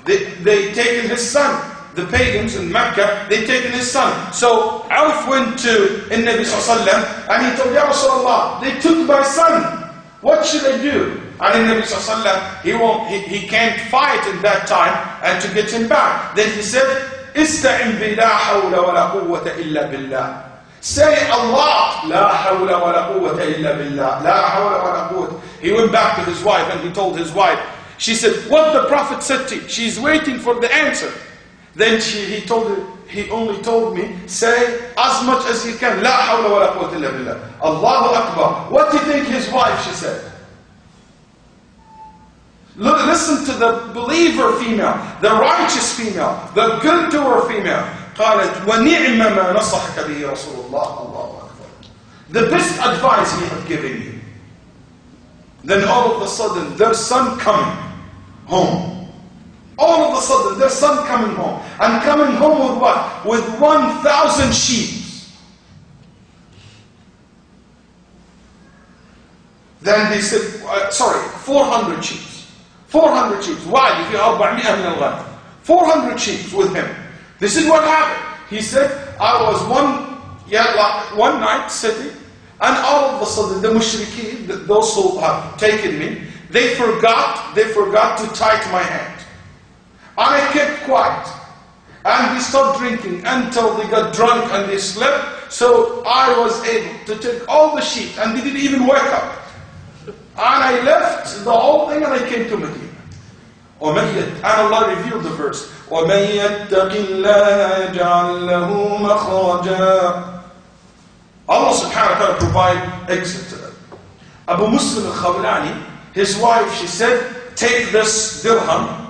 Speaker 3: they taken his son. The pagans in Mecca, they taken his son. So Auf went to Nabi sallallahu alaihi wasallam and he told, Ya Rasulullah, they took my son. What should I do? And Nabi sallallahu alaihi wasallam, he can't fight in that time and to get him back. Then he said, Ista'in bi la hawla wa la quwwata illa billah. Say Allah, la hawla wa la quwwata illa billah. La hawla wa la quwwata. He went back to his wife and he told his wife. She said, what the Prophet said to you? She's waiting for the answer. Then he only told me, say as much as you can, la hawla wa la quwwata illa billah. Allahu Akbar. What do you think his wife, she said? Listen to the believer female, the righteous female, the good doer female. قالت وَنِعْمَ مَا نَصَحَكَ بِهِ رَسُولُ اللَّهِ. Allahu Akbar. The best advice he had given you. Then all of a sudden, their son coming home. All of a sudden, their son coming home. And coming home with what? With 1,000 sheep. Then they said, 400 sheep. 400 sheep. Why? If you are 400 sheep with him. This is what happened. He said, I was one night sitting, and all of a sudden the mushrikeen, those who have taken me, they forgot to tie my hand. And I kept quiet. And we stopped drinking until they got drunk and they slept. So I was able to take all the sheep and they didn't even wake up. And I left the whole thing and I came to Medina. And Allah revealed the verse. وَمَنْ يَتَّقِ اللَّهَ يَجْعَلْ لَهُ مَخْرَجًا. Allah subhanahu wa ta'ala provide exit to them. Abu Muslim al-Khawlani, his wife, she said, take this dirham,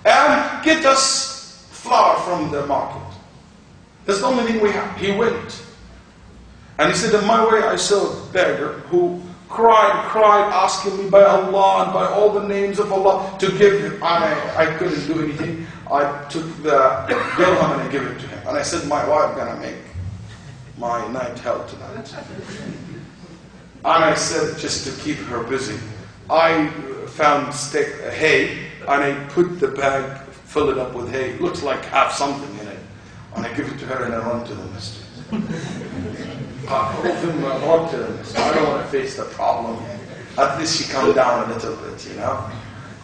Speaker 3: and get us flour from the market. That's the only thing we have. He went. And he said, in my way I saw a beggar who cried, asking me by Allah and by all the names of Allah to give him. And I couldn't do anything. I took the dirham and I gave it to him. And I said, my wife gonna make my night hell tonight. And I said, just to keep her busy, I found hay, and I put the bag, fill it up with hay. It looks like half something in it. And I give it to her and I run to the masjid. I don't want to face the problem. At least she calmed down a little bit, you know.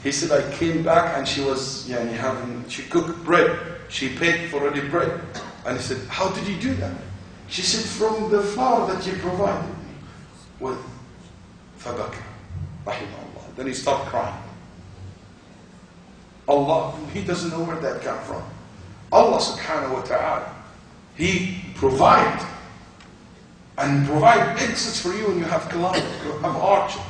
Speaker 3: He said, I came back and she was she cooked bread. She paid for ready bread. And he said, how did you do that? She said, from the flour that you provided me with. Fabaka, rahimahullah. Then he stopped crying. Allah, he doesn't know where that came from. Allah subhanahu wa ta'ala, he provides and provide exits for you when you have calamity, you have hardship.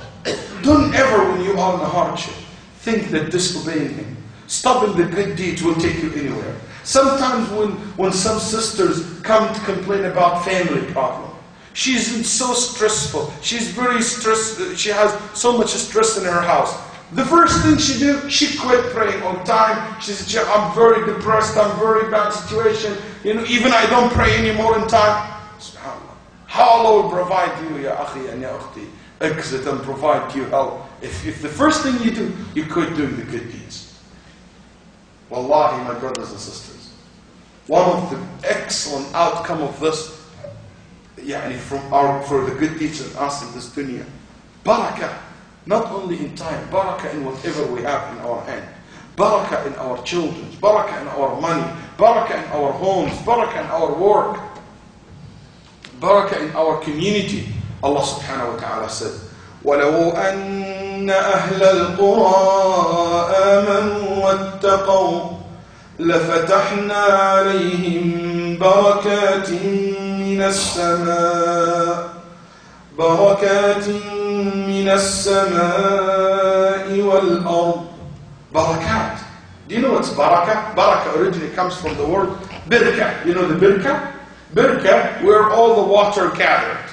Speaker 3: Don't ever, when you are in a hardship, think that disobeying Him, stopping the good deeds will take you anywhere. Sometimes when some sisters come to complain about family problem, she's so stressful, she's very stressed, she has so much stress in her house. The first thing she do, she quit praying on time. She said, I'm very depressed, I'm very bad situation. Even I don't pray anymore in time. SubhanAllah. How Allah will provide you, ya akhi and ya ukhti, exit and provide you help. If the first thing you do, you quit doing the good deeds. Wallahi, my brothers and sisters, one of the excellent outcome of this, for the good deeds in us in this dunya, barakah. Not only in time, barakah in whatever we have in our hand. Barakah in our children, barakah in our money, barakah in our homes, barakah in our work, barakah in our community. Allah subhanahu wa ta'ala said, وَلَوْ أَنَّ أَهْلَ الْقُرَىٰ آمَنُوا وَاتَّقَوْا لَفَتَحْنَا عَلَيْهِمْ بَرَكَاتٍ مِّنَ السَّمَاءِ من السماء والأرض. Barakat. Do you know what's barakah? Barakah originally comes from the word birka. You know the birka? Birka, where all the water gathered.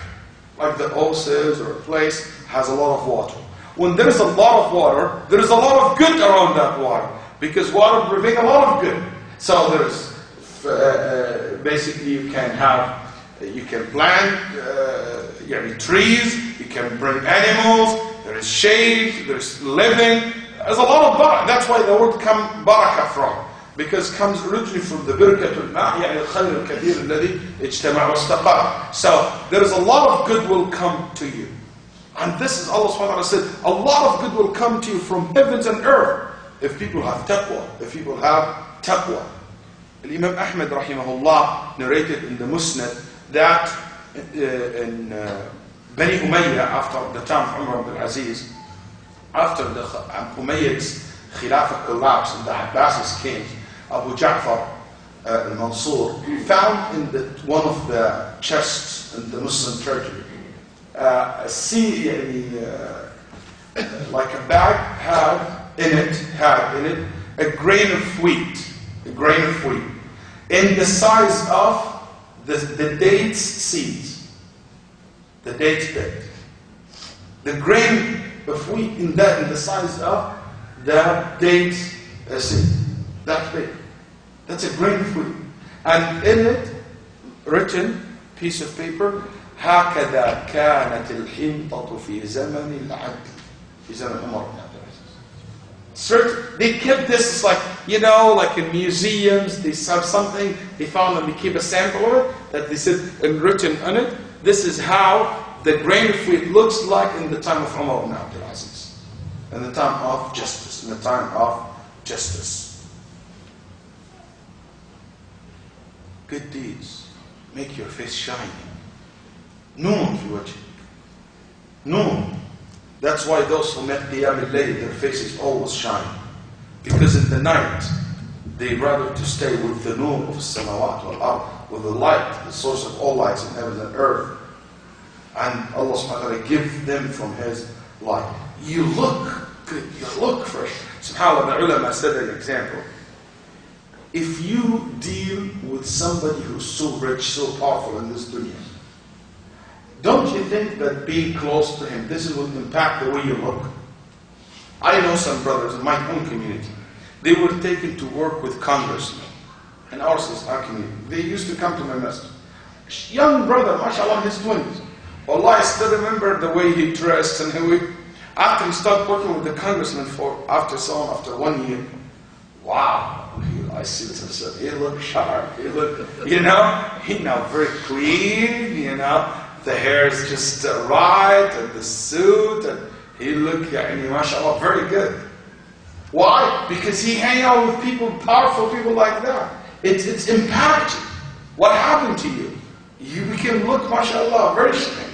Speaker 3: Like the oasis or a place has a lot of water. When there is a lot of water, there is a lot of good around that water. Because water brings a lot of good. So there's, basically you can plant trees, you can bring animals, there is shade, there is living. There's a lot of barakah. That's why the word comes barakah from. Because it comes originally from the birkatul ma', يعني الخير الكثير الذي اجتمع واستقر. So there is a lot of good will come to you. And this is Allah subhanahu wa ta'ala said, a lot of good will come to you from heavens and earth if people have taqwa, if people have taqwa. Imam Ahmad rahimahullah narrated in the Musnad that in Bani Umayyah, after the time of Umar ibn Aziz, after the Umayyads Khilafah collapsed and the Abbasids came, Abu Ja'far al-Mansur found in one of the chests in the Muslim treasury like a bag had in it a grain of wheat, in the size of the dates seeds, the dates bed. The grain of wheat in the size of the dates seed. That's big. That's a grain of wheat. And in it, written, piece of paper, هكذا كانت الحنطة في زمن العدل. في زمن عمر بن عبد العزيز. They kept this, like, like in museums, they have something, they found and they keep a sample of it, that they said, and written on it, this is how the grain of wheat looks like in the time of Umar ibn Abdul Aziz. In the time of justice. Good deeds make your face shining. Noon fi wajh. Noon. That's why those who make Qiyam al-Layl, their faces always shine. Because in the night, they rather to stay with the noor of samawat wal-ard, with the light, the source of all lights in heaven and earth. And Allah subhanahu wa ta'ala give them from His light. You look good, you look fresh. SubhanAllah, the ulama said an example. If you deal with somebody who's so rich, so powerful in this dunya, don't you think that being close to him, this will impact the way you look? I know some brothers in my own community. They were taken to work with congressmen. And our community. They used to come to my masjid. Young brother, mashallah, in his 20s. Allah, I still remember the way he dressed and after he started working with the congressman after 1 year. Wow. I see this and said, he looked sharp. He looked, he now very clean, The hair is just right, and the suit, and he looked, mashallah, very good. Why? Because he hang out with people, powerful people like that. It's impacted. What happened to you? You became look, mashallah, very strange.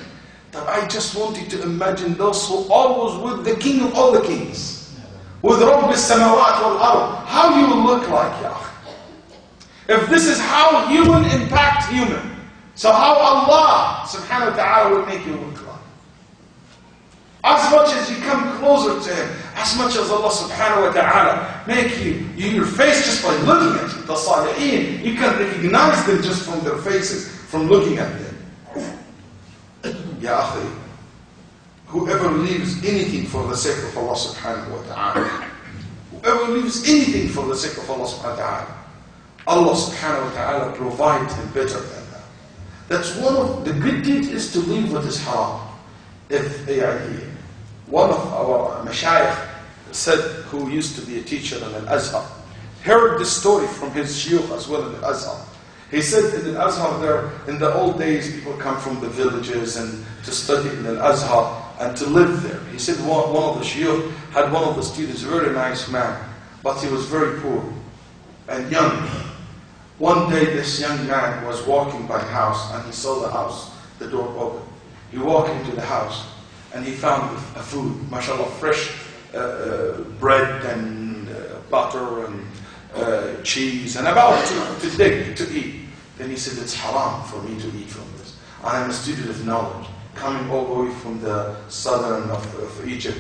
Speaker 3: But I just want you to imagine those who always with the king of all the kings. With Rabb al-Samawat wal-Ard. How you will look like, ya. If this is how human impact human, so how Allah subhanahu wa ta'ala will make you look like? As much as you come closer to Him, as much as Allah subhanahu wa ta'ala make your face just by looking at you. The Salihin, you can recognize them just from their faces, from looking at them. Ya akhi, whoever leaves anything for the sake of Allah subhanahu wa ta'ala, whoever leaves anything for the sake of Allah subhanahu wa ta'ala, Allah subhanahu wa ta'ala provides him better than that. That's one of the good deeds, is to leave what is haram. If one of our mashayikh said, who used to be a teacher in Al-Azhar, heard this story from his shuyukh as well in Al-Azhar. He said in Al-Azhar there, in the old days, people come from the villages and to study in Al-Azhar and to live there. He said one of the shuyukh had one of the students, a very nice man, but he was very poor and young. One day this young man was walking by the house and he saw the house, the door open. He walked into the house and he found a food, mashallah, fresh bread and butter and cheese and about to eat. Then he said, it's haram for me to eat from this. I am a student of knowledge, coming all the way from the southern of Egypt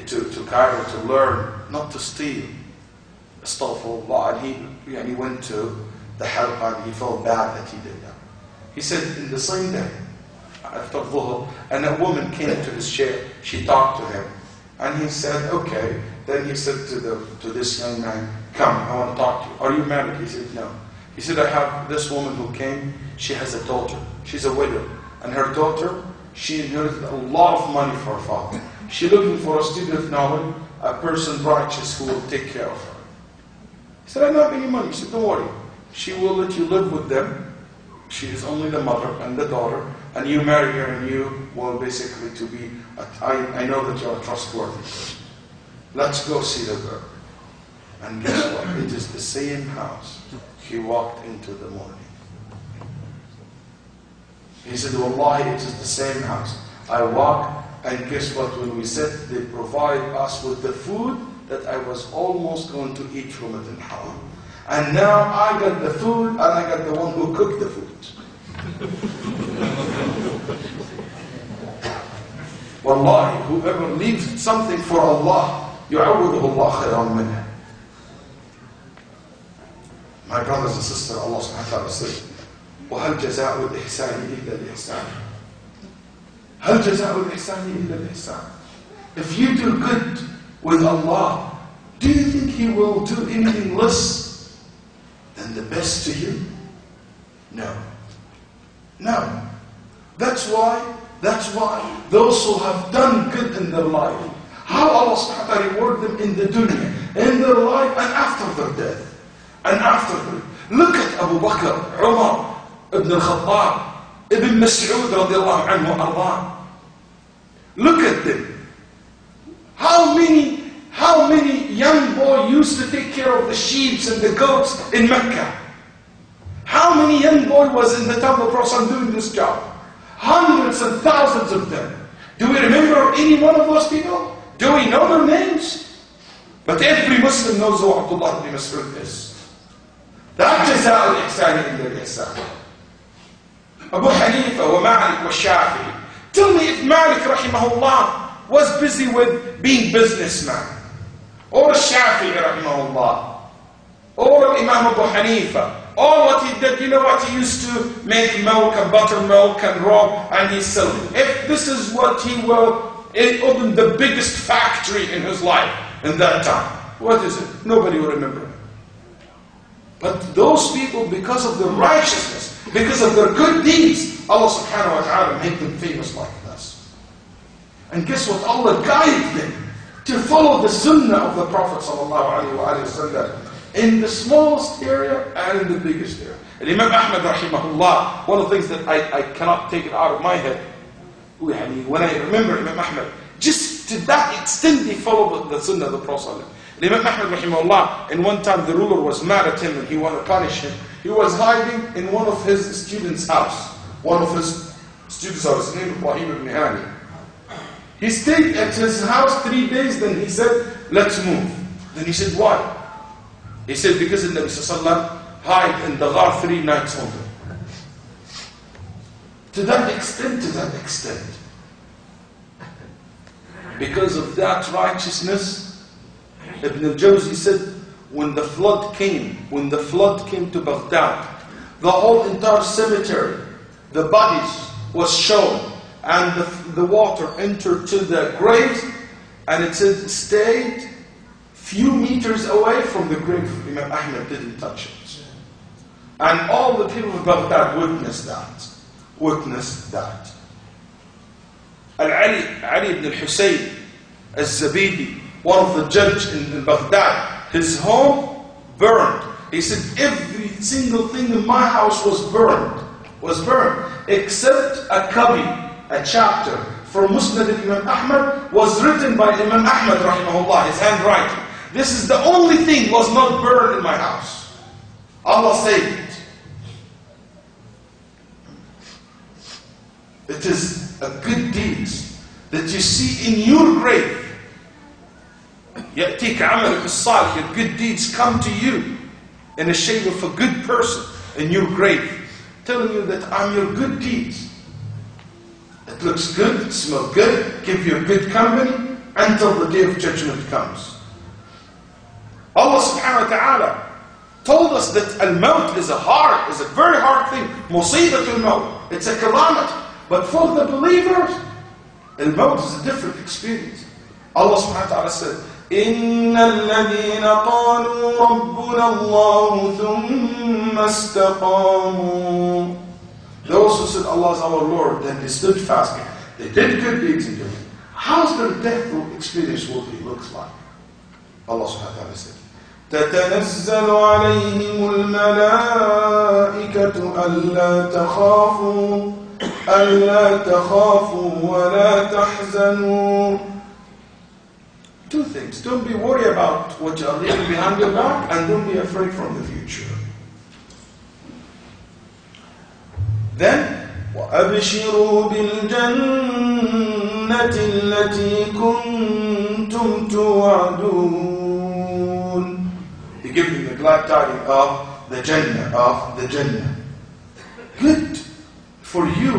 Speaker 3: to Cairo to learn, not to steal. Astaghfirullah. And he went to the halqa and he felt bad that he did that. He said, in the same day, after dhuhr, and a woman came to his chair. She talked to him. And he said, okay. Then he said to this young man, come, I want to talk to you. Are you married? He said, no. He said, I have this woman who came. She has a daughter. She's a widow. And her daughter, she inherited a lot of money for her father. She's looking for a student of knowledge, a person righteous who will take care of her. He said, I don't have any money. He said, don't worry. She will let you live with them. She is only the mother and the daughter. And you marry her and you will basically to be, I know that you're a trustworthy person. Let's go see the girl. And guess what? It is the same house he walked into the morning. He said, Wallahi, it is the same house. I walk, and guess what? When we sit, they provide us with the food that I was almost going to eat from it in haram. And now I got the food, and I got the one who cooked the food. Wallahi, whoever leaves something for Allah, يعوضه الله خيرا منه. My brothers and sisters, Allah subhanahu wa ta'ala says, وَهَلْ جَزَاءُ الْإِحْسَانِ إِلَّا الْإِحْسَانِ هَلْ جَزَاءُ الْإِحْسَانِ إِلَّا الْإِحْسَانِ. If you do good with Allah, do you think He will do anything less than the best to you? No. No. That's why those who have done good in their life, how Allah subhanahu wa ta'ala reward them in the dunya, in their life and after their death. And after them. Look at Abu Bakr, Umar, Ibn al-Khattab, Ibn Mas'ud radiallahu anhu arda. Look at them. How many young boys used to take care of the sheep and the goats in Mecca? How many young boys was in the temple of Prophet doing this job? Hundreds and thousands of them. Do we remember any one of those people? Do we know their names? But every Muslim knows who Abdullah ibn Mas'ud is. That جزاء الإحسان إلا الإحسان. Abu Hanifa wa Malik wa Shafi'i. Tell me if Malik rahimahullah was busy with being businessman, or Shafi'i rahimahullah, or Imam Abu Hanifa. All what he did, you know what, he used to make milk and buttermilk and raw and he sell it. If this is what he will, it opened the biggest factory in his life in that time. What is it? Nobody will remember it. But those people, because of their righteousness, because of their good deeds, Allah subhanahu wa ta'ala made them famous like this. And guess what? Allah guided them to follow the sunnah of the Prophet sallallahu alaihi wasallam in the smallest area and in the biggest area. And Imam Ahmad rahimahullah, one of the things that I cannot take it out of my head, when I remember Imam Ahmad, just to that extent he followed the sunnah of the Prophet. And Imam Ahmad rahimahullah, and one time the ruler was mad at him and he wanted to punish him. He was hiding in one of his students' house. One of his students' house, his name is Ibrahim ibn Hani. He stayed at his house 3 days, then he said, let's move. Then he said, why? He said, because the Nabi sallallahu hide in the ghar 3 nights only. To that extent. Because of that righteousness, Ibn al-Jawzi said, when the flood came to Baghdad, the whole entire cemetery, the bodies was shown, and the water entered to the graves, and it said stayed few meters away from the grave of Imam Ahmad, didn't touch it. And all the people of Baghdad witnessed that. Ali ibn al-Husayn al-Zabidi, one of the judges in Baghdad, his home burned. He said every single thing in my house was burned, except a copy, a chapter from Musnad Imam Ahmad was written by Imam Ahmad rahimahullah, his handwriting. This is the only thing was not burned in my house. Allah saved it. It is a good deed that you see in your grave. يأتيك عملك الصالح, your good deeds come to you in the shape of a good person in your grave, telling you that I'm your good deeds. It looks good, it smells good, give you a good company until the day of judgment comes. Allah subhanahu wa ta'ala told us that al-maut is a very hard thing. Musibatul maut, it's a calamity. But for the believers, al-maut is a different experience. Allah subhanahu wa ta'ala said, إِنَّ الَّذِينَ قَالُوا رَبُّنَا اللَّهُ ثُمَّ اسْتَقَامُوا. Those who said Allah is our Lord, then they stood fast. They did good deeds in dunya. How's their death experience looks like? Allah subhanahu wa ta'ala said, تتنزل عليهم الملائكة ألا تخافوا ولا تحزنوا. Two things. Don't be worried about what you are leaving behind your back, and don't be afraid from the future. Then, وَأَبْشِرُوا بِالْجَنَّةِ الَّتِي كُنْتُمْ تُوعَدُونَ. He gives them the glad tidings of the Jannah. Good for you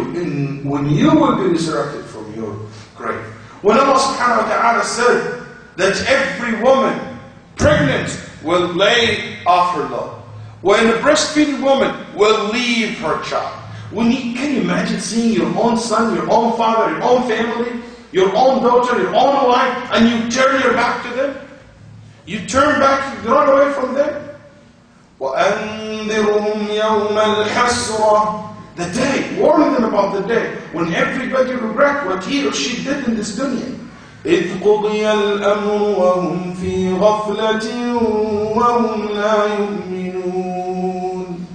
Speaker 3: when you will be resurrected from your grave. When Allah subhanahu wa ta'ala said that every woman pregnant will lay off her load, when a breastfeeding woman will leave her child. Can you imagine seeing your own son, your own father, your own family, your own daughter, your own wife, and you turn your back to them? You turn back, you run away from them? وَأَنذِرْهُمْ يَوْمَ الْحَسْرَةِ. The day, warn them about the day when everybody regret what he or she did in this dunya. إِذْ قُضِيَ الْأَمْرُ وَهُمْ فِي غَفْلَةٍ وَهُمْ لَا يُؤْمِنُونَ.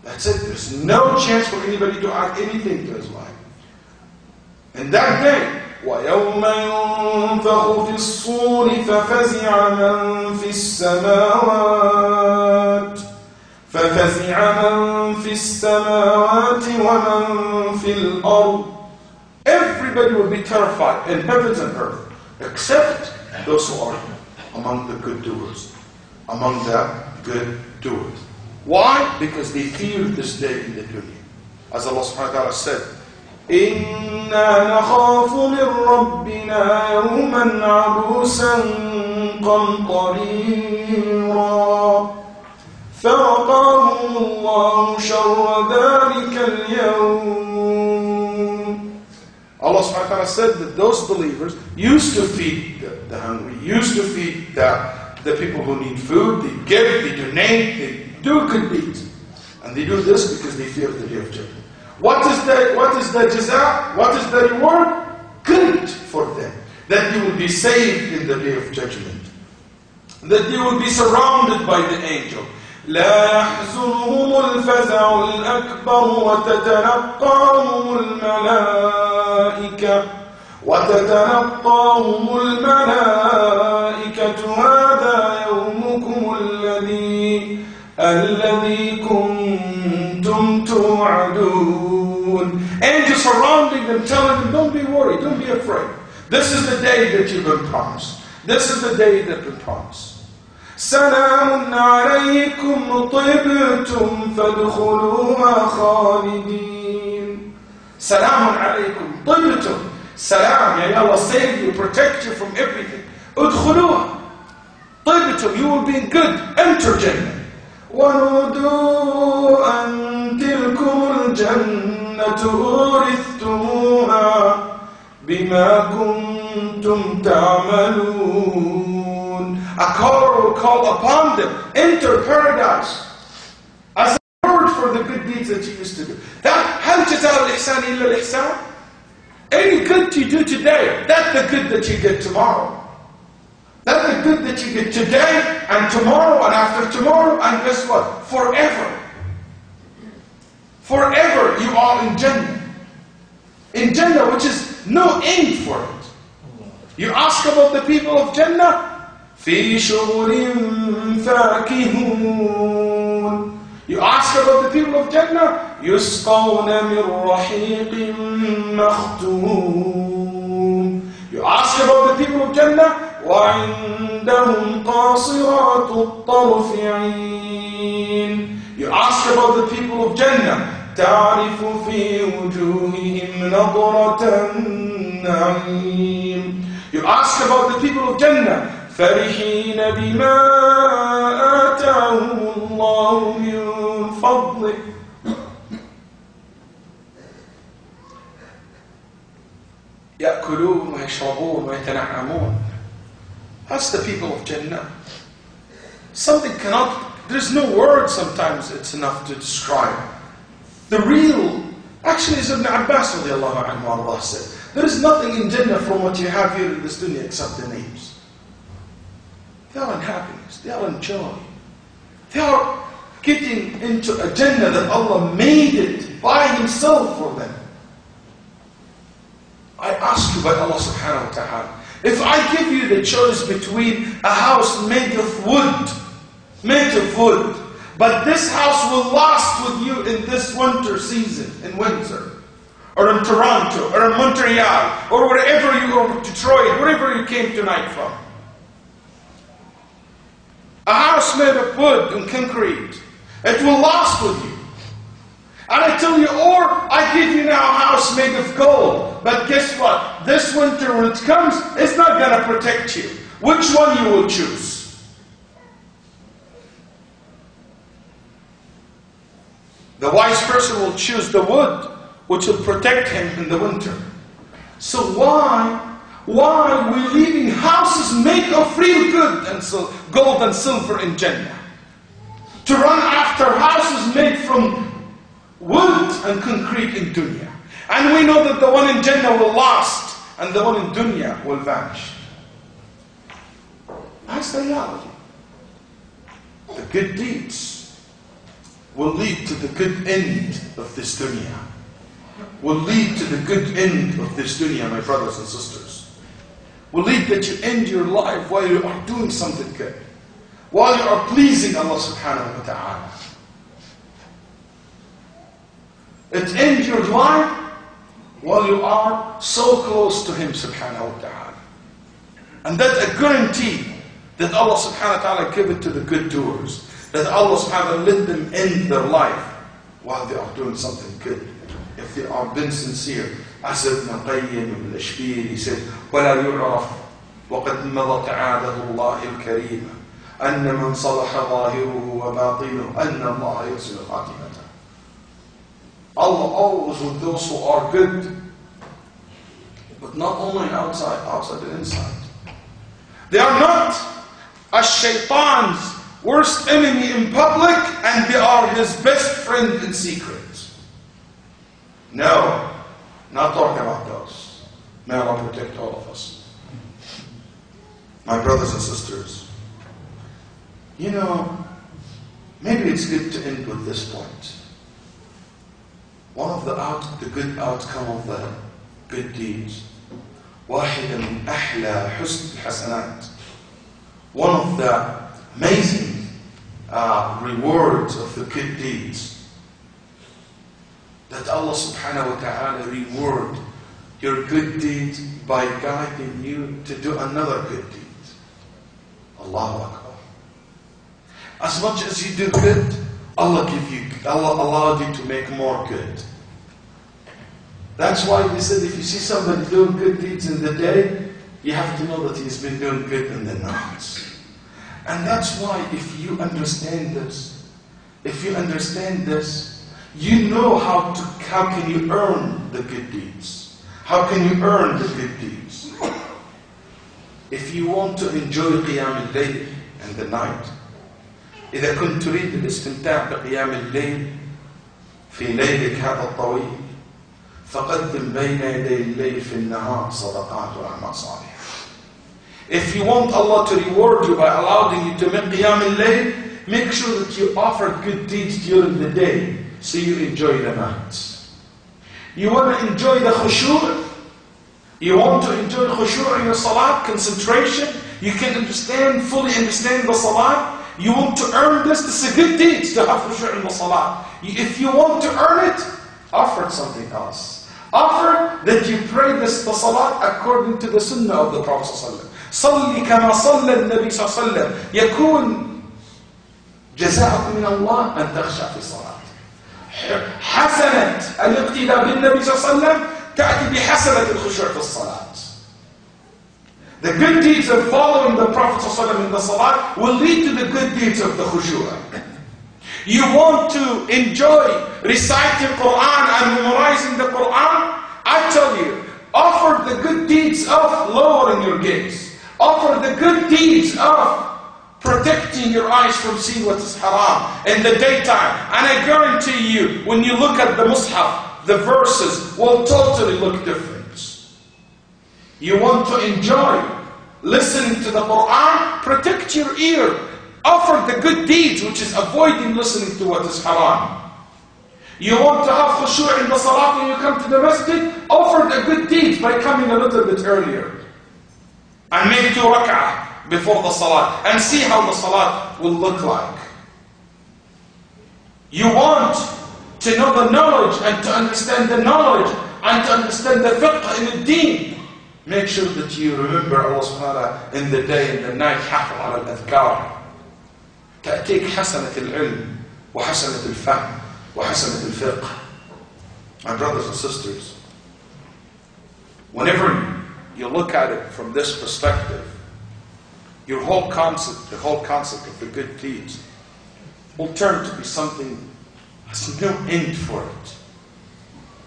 Speaker 3: That's it. There's no chance for anybody to add anything to his life. And that day, وَيَوْمَ يُنفَخُ فِي الصُّورِ فَفَزِعَ مَنْ فِي السَّمَاوَاتِ وَمَنْ فِي الْأَرْضِ. Everybody will be terrified in heavens and earth, except those who are among the good doers. Why? Because they feared this day in the dunya. As Allah subhanahu wa ta'ala said, إِنَّا نَخَافُ مِنْ رَبِّنَا يَوْمًا عَبُوسًا قَمْطَرِيرًا فَوَقَاهُمُ اللَّهُ شَرَّ ذَلِكَ الْيَوْمِ. Allah subhanahu wa ta'ala said that those believers used to feed the hungry, used to feed the people who need food, they give, they donate, they do good deeds. And they do this because they fear the day of judgment. What is the jaza? What is the reward? Good for them. That you will be saved in the day of judgment. That you will be surrounded by the angel. لا يحزنهم الفزع الأكبر وتتلقاهم الملائكة هذا يومكم الذي كنتم توعدون. Angels surrounding them, telling them, don't be worried, don't be afraid. This is the day that you've been promised. This is the day that you've been promised. سلام عليكم طبتم فادخلوها خالدين. سلام عليكم طبتم. Salam, may Allah save you, protect you from everything. Udkhuluha. طيبتم, you will be good. Enter Jannah. وَنُودُوا أَن تِلْكُمُ الْجَنَّةُ أُورِثْتُمُوهَا بِمَا كُنْتُمْ تَعْمَلُونَ. A caller will call upon them, enter paradise, as a reward for the good deeds that you used to do. That, هَلْ جَزَاءُ الْإِحْسَانِ إِلَّا الْإِحْسَانِ. Any good you do today, that's the good that you get tomorrow. That's the good that you get today and tomorrow and after tomorrow, and guess what? Forever. Forever you are in Jannah. In Jannah, which is no end for it. You ask about the people of Jannah, فِي شُغُلٍ فَاكِهُونَ. You ask about the people of Jannah, يُسْقَوْنَ مِنْ رَحِيقٍ مَخْتُومٍ. You ask about the people of Jannah, وَعِنْدَهُمْ قَاصِرَاتُ الطَّرْفِ عِينٌ. You ask about the people of Jannah, تَعْرِفُ فِي وُجُوهِهِمْ نَضْرَةَ النَّعِيمِ. You ask about the people of Jannah, فَرِحِينَ بِمَا آتَاهُمُ اللَّهُ مِنْ فَضْلِهِ. يأكلون ويشربون ويتنعمون. That's the people of Jannah. Something cannot, there's no word sometimes it's enough to describe. The real, actually as Ibn Abbas radiallahu anhu said, there is nothing in Jannah from what you have here in this dunya except the names. They are in happiness, they are in joy. They are getting into a Jannah that Allah made it by Himself for them. I ask you by Allah subhanahu wa ta'ala, if I give you the choice between a house made of wood, but this house will last with you in this winter season, in winter, or in Toronto, or in Montreal, or wherever you go, Detroit, wherever you came tonight from. A house made of wood and concrete, it will last with you. And I tell you, or I give you now a house made of gold. But guess what? This winter when it comes, it's not going to protect you. Which one you will choose? The wise person will choose the wood, which will protect him in the winter. So why are we leaving houses made of real good and gold and silver in Jannah? To run after houses made from wood and concrete in dunya. And we know that the one in Jannah will last and the one in dunya will vanish. That's the reality. The good deeds will lead to the good end of this dunya. Will lead to the good end of this dunya, my brothers and sisters. Will lead that you end your life while you are doing something good. While you are pleasing Allah subhanahu wa ta'ala. It ends your life while you are so close to Him subhanahu wa ta'ala. And that's a guarantee that Allah subhanahu wa ta'ala give it to the good doers. That Allah subhanahu wa ta'ala let them end their life while they are doing something good. If they are being sincere. As Ibn Qayyim ibn Ashbir, he said, وَلَا يُعْرَفْ وَقَدْ مَضَتْ عَادَهُ اللَّهِ الْكَرِيمَ أَنَّ مَنْ صَلَحَ ظَاهِرُهُ وَبَاطِنُهُ أَنَّ اللَّهَ يَحْسِنُ خَاتِمَتَهُ. Allah always with those who are good, but not only outside and inside. They are not as Shaitan's worst enemy in public and they are his best friend in secret. No, not talking about those. May Allah protect all of us. My brothers and sisters, you know, maybe it's good to end with this point. One of the good outcome of the good deeds, واحد من أحلى حسن الحسنات. One of the amazing rewards of the good deeds, that Allah subhanahu wa ta'ala reward your good deeds by guiding you to do another good deed. Allahu Akbar. As much as you do good, Allah allowed you to make more good. That's why they said if you see somebody doing good deeds in the day, you have to know that he's been doing good in the night. And that's why if you understand this, you know how can you earn the good deeds. How can you earn the good deeds? If you want to enjoy قيام الليل and the night, إذا كنت تريد الاستمتاع بقيام الليل في ليلك هذا الطويل فقدم بين يدي الليل في النهار صدقات وأعمال صالحة. If you want Allah to reward you by allowing you to make qiyam al-layl, make sure that you offer good deeds during the day so you enjoy the night. You want to enjoy the khushu'? You want to enjoy khushu' in your salat, concentration? You can fully understand the salat? You want to earn this? This is a good deed to have khushu' in the salat. If you want to earn it, offer something else. Offer that you pray the salat according to the sunnah of the Prophet ﷺ. صلي كما صلى النبي صلى الله عليه وسلم يكون جزاءك من الله أن تخشع في الصلاة. حسنة الاقتداء بالنبي صلى الله عليه وسلم تأتي بحسنة الخشوع في الصلاة. The good deeds of following the Prophet صلى الله عليه وسلم in the salah will lead to the good deeds of the khushu'. You want to enjoy reciting Quran and memorizing the Quran? I tell you, offer the good deeds of lowering your gaze. Offer the good deeds of protecting your eyes from seeing what is haram in the daytime. And I guarantee you, when you look at the mushaf, the verses will totally look different. You want to enjoy listening to the Quran? Protect your ear. Offer the good deeds, which is avoiding listening to what is haram. You want to have khushu' in the salat when you come to the masjid? Offer the good deeds by coming a little bit earlier. And make 2 rak'ah before the salat. And see how the salat will look like. You want to know the knowledge and to understand the knowledge and to understand the fiqh in the deen. Make sure that you remember Allah subhanahu wa ta'ala in the day and the night. حافظ على الأذكار. تأتيك حسنة العلم وحسنة الفهم وحسنة الفقه. My brothers and sisters, whenever you look at it from this perspective, your whole concept, the whole concept of the good deeds will turn to be something there's no end for it.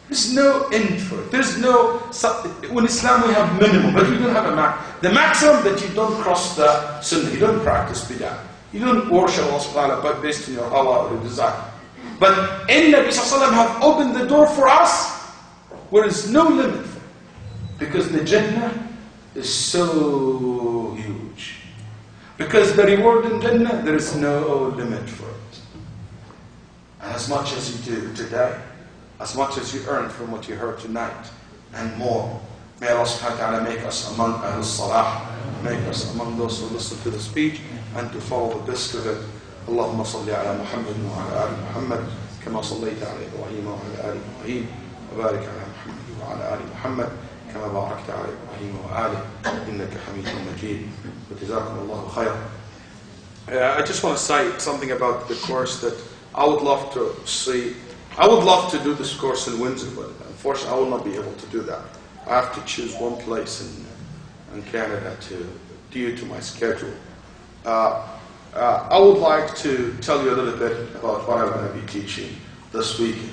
Speaker 3: There's no end for it. There's no, in Islam we have minimum, but we don't have a max. The maximum that you don't cross the sunnah, you don't practice bid'ah. You don't worship Allah subhanahu wa ta'ala based on your hawa or your desire. But in Nabi sallallahu have opened the door for us where there is no limit for it. Because the jannah is so huge. Because the reward in jannah, there is no limit for it. And as much as you do today, as much as you earn from what you heard tonight, and more, may Allah subhanahu wa ta'ala make us among Ahlul Salah, make us among those who listen to the speech and to follow the best of it. اللهم صل على محمد وعلى آل محمد كما صليت على إبراهيم وعلى آل إبراهيم وبارك على محمد وعلى آل محمد كما باركت على إبراهيم وآله إنك حميد مجيد وجزاكم الله خيرا. I just want to say something about the course that I would love to see. I would love to do this course in Windsor, but unfortunately I will not be able to do that. I have to choose one place in Canada due to my schedule. I would like to tell you a little bit about what I'm going to be teaching this weekend.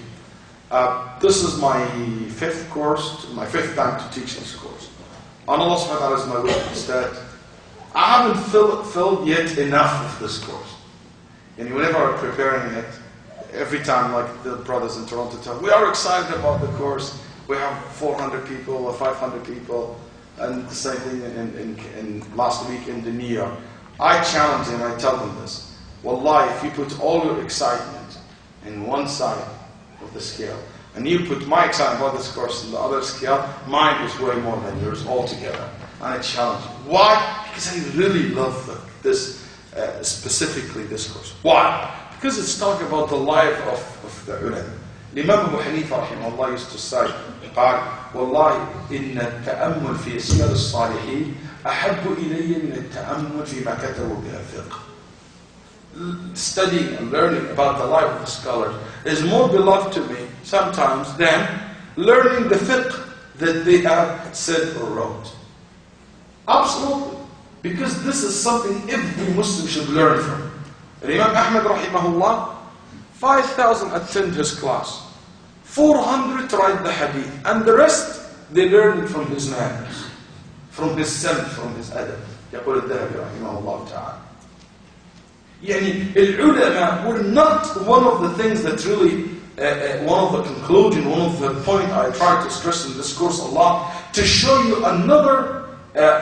Speaker 3: This is my 5th course, my 5th time to teach this course. And Allah subhanahu wa ta'ala is my witness that I haven't filled yet enough of this course. And whenever I'm preparing it, every time, like the brothers in Toronto tell me, we are excited about the course. We have 400 people or 500 people, and the same thing in last week in New York. I challenge them, I tell them this. Wallahi, if you put all your excitement in one side of the scale, and you put my excitement about this course in the other scale, mine is way more than yours altogether. And I challenge you. Why? Because I really love this, specifically this course. Why? Because it's talking about the life of the ulama. Imam Abu Hanifa rahimahullah used to say, قال والله إن التأمل في سير الصالحين أحب إلي من التأمل فيما كتبوا بها الفقه. Studying and learning about the life of the scholars is more beloved to me sometimes than learning the fiqh that they have said or wrote. Absolutely. Because this is something every Muslim should learn from. Imam Ahmad rahimahullah, 5,000 attend his class. 400 write the hadith. And the rest, they learn from his manners, from his sense, from his adab. يقول الذهبي رحمه الله تعالى. يعني العلماء were not one of the things that really, one of the conclusion, one of the point I try to stress in this course a lot, to show you another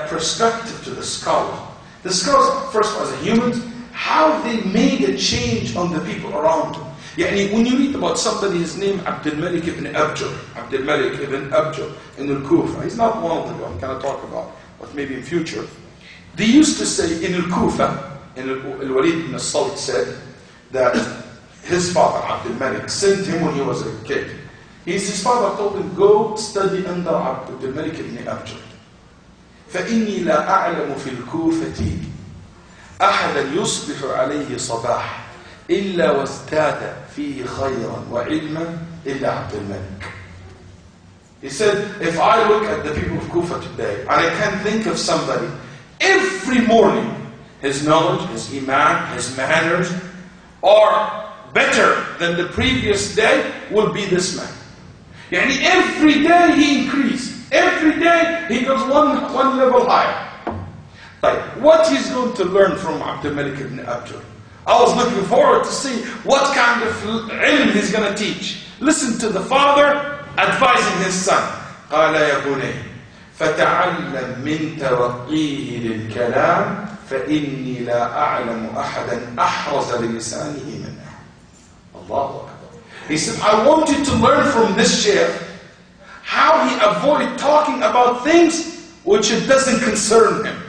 Speaker 3: perspective to the scholar. The scholars, first as a human, how they made a change on the people around them. يعني when you read about somebody, his name Abdul Malik ibn Abjar, Abdul Malik ibn Abjar in Al-Kufa. He's not one of them I'm going to talk about, but maybe in future. They used to say in Al-Kufa, in Al-Waleed ibn Basyouni said that his father, Abdul Malik, sent him when he was a kid. His father told him, go study under Abdul Malik ibn Abjar. فإني لا أعلم في الكوفة أحدا يصبح عليه صباح إلا وازداد فيه خيرا وعلما إلا عبد الملك. He said, if I look at the people of Kufa today, and I can think of somebody, every morning, his knowledge, his iman, his manners are better than the previous day, will be this man. Yani every day he increased. Every day he goes one level higher. Like, what he's going to learn from Abdul Malik ibn Abjar? I was looking forward to see what kind of ilm he's going to teach. Listen to the father advising his son. قال يا بني فتعلم من توقيه للكلام فإني لا أعلم أحدا أحرز للسانه منه. الله أكبر. He said, I want you to learn from this shaykh how he avoided talking about things which it doesn't concern him.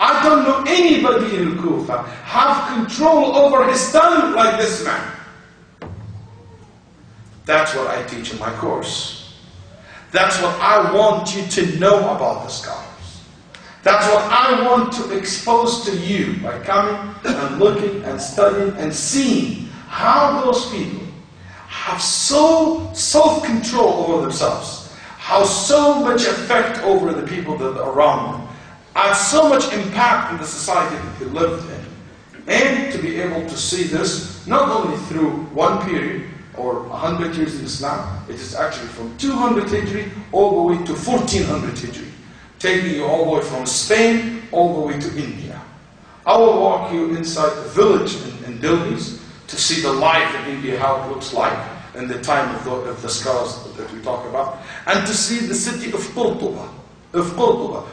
Speaker 3: I don't know anybody in Kufa have control over his tongue like this man. That's what I teach in my course. That's what I want you to know about the scholars. That's what I want to expose to you by coming and looking and studying and seeing how those people have so self-control over themselves, how so much effect over the people that are around them, and so much impact in the society that they lived in. And to be able to see this not only through one period or 100 years in Islam, it is actually from 200 Hijri all the way to 1400 Hijri, taking you all the way from Spain all the way to India. I will walk you inside the village in Delhi to see the life in India, how it looks like in the time of the scholars that we talk about, and to see the city of Qurtuba,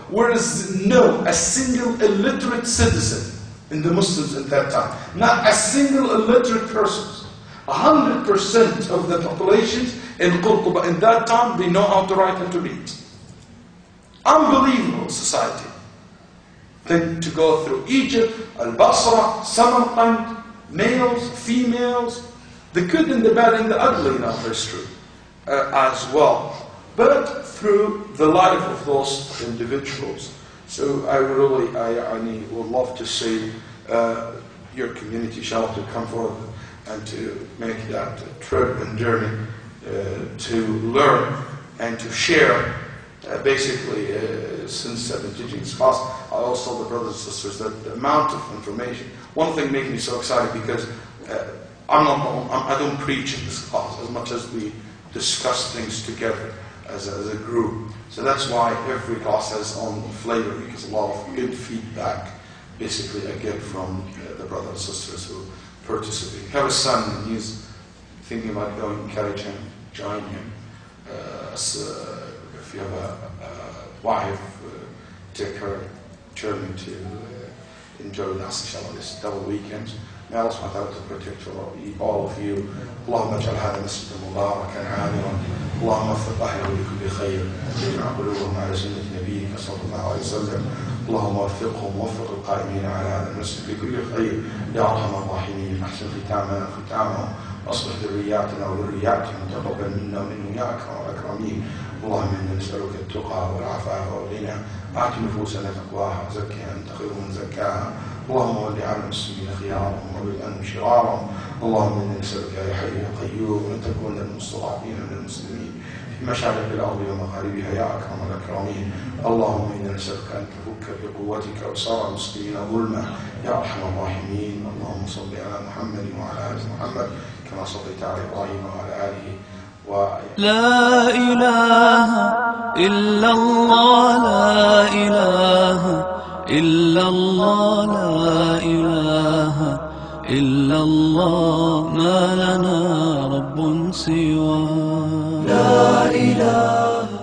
Speaker 3: where there is no a single illiterate citizen in the Muslims at that time. Not a single illiterate person. 100% of the population in Qurtuba in that time, they know how to write and to read. Unbelievable society. Then to go through Egypt, Al-Basra, Samarkand, males, females, the good and the bad and the ugly in our history as well. But through the life of those individuals. So I would love to see your community, inshallah, to come forward and to make that trip and journey to learn and to share. Basically, since I've been teaching this class, I always tell the brothers and sisters that the amount of information. One thing makes me so excited because I don't preach in this class as much as we discuss things together as a group. So that's why every class has its own flavor, because a lot of good feedback basically I get from the brothers and sisters who participate. I have a son and he's thinking about going, encourage him, join him. If you have a wife, take her, journey to enjoy this, inshallah, this double weekend. May Allah subhanahu wa ta'ala to protect all of you. اللهم اجعل هذا المسجد مباركا عامرا. اللهم وفق اهله لكل خير. اجمع قلوبهم على سنة نبيك صلى الله عليه وسلم. اللهم وفقهم ووفق القائمين على هذا المسجد لكل خير. يا ارحم الراحمين. احسن ختامنا ختامهم. واصلح ذرياتنا وذرياتهم. تقبل منا ومنهم يا اكرم الاكرمين. اللهم انا نسالك التقى والعفاف والغنى. آت نفوسنا تقواها وزكها أنت خير من زكاها
Speaker 2: اللهم ول على المسلمين خيارهم وابعد عنهم شرارهم. اللهم إنا نسألك يا حي يا قيوم أن تكون للمستضعفين من المسلمين في مشارق الأرض ومغاربها يا أكرم الأكرمين. اللهم إنا نسألك أن تفك بقوتك أبصار المسلمين ظلما يا أرحم الراحمين. اللهم صل على محمد وعلى آل محمد كما صليت على إبراهيم وعلى آله
Speaker 1: لا إله إلا الله لا إله إلا الله لا إله إلا الله ما لنا رب سواه.
Speaker 2: لا إله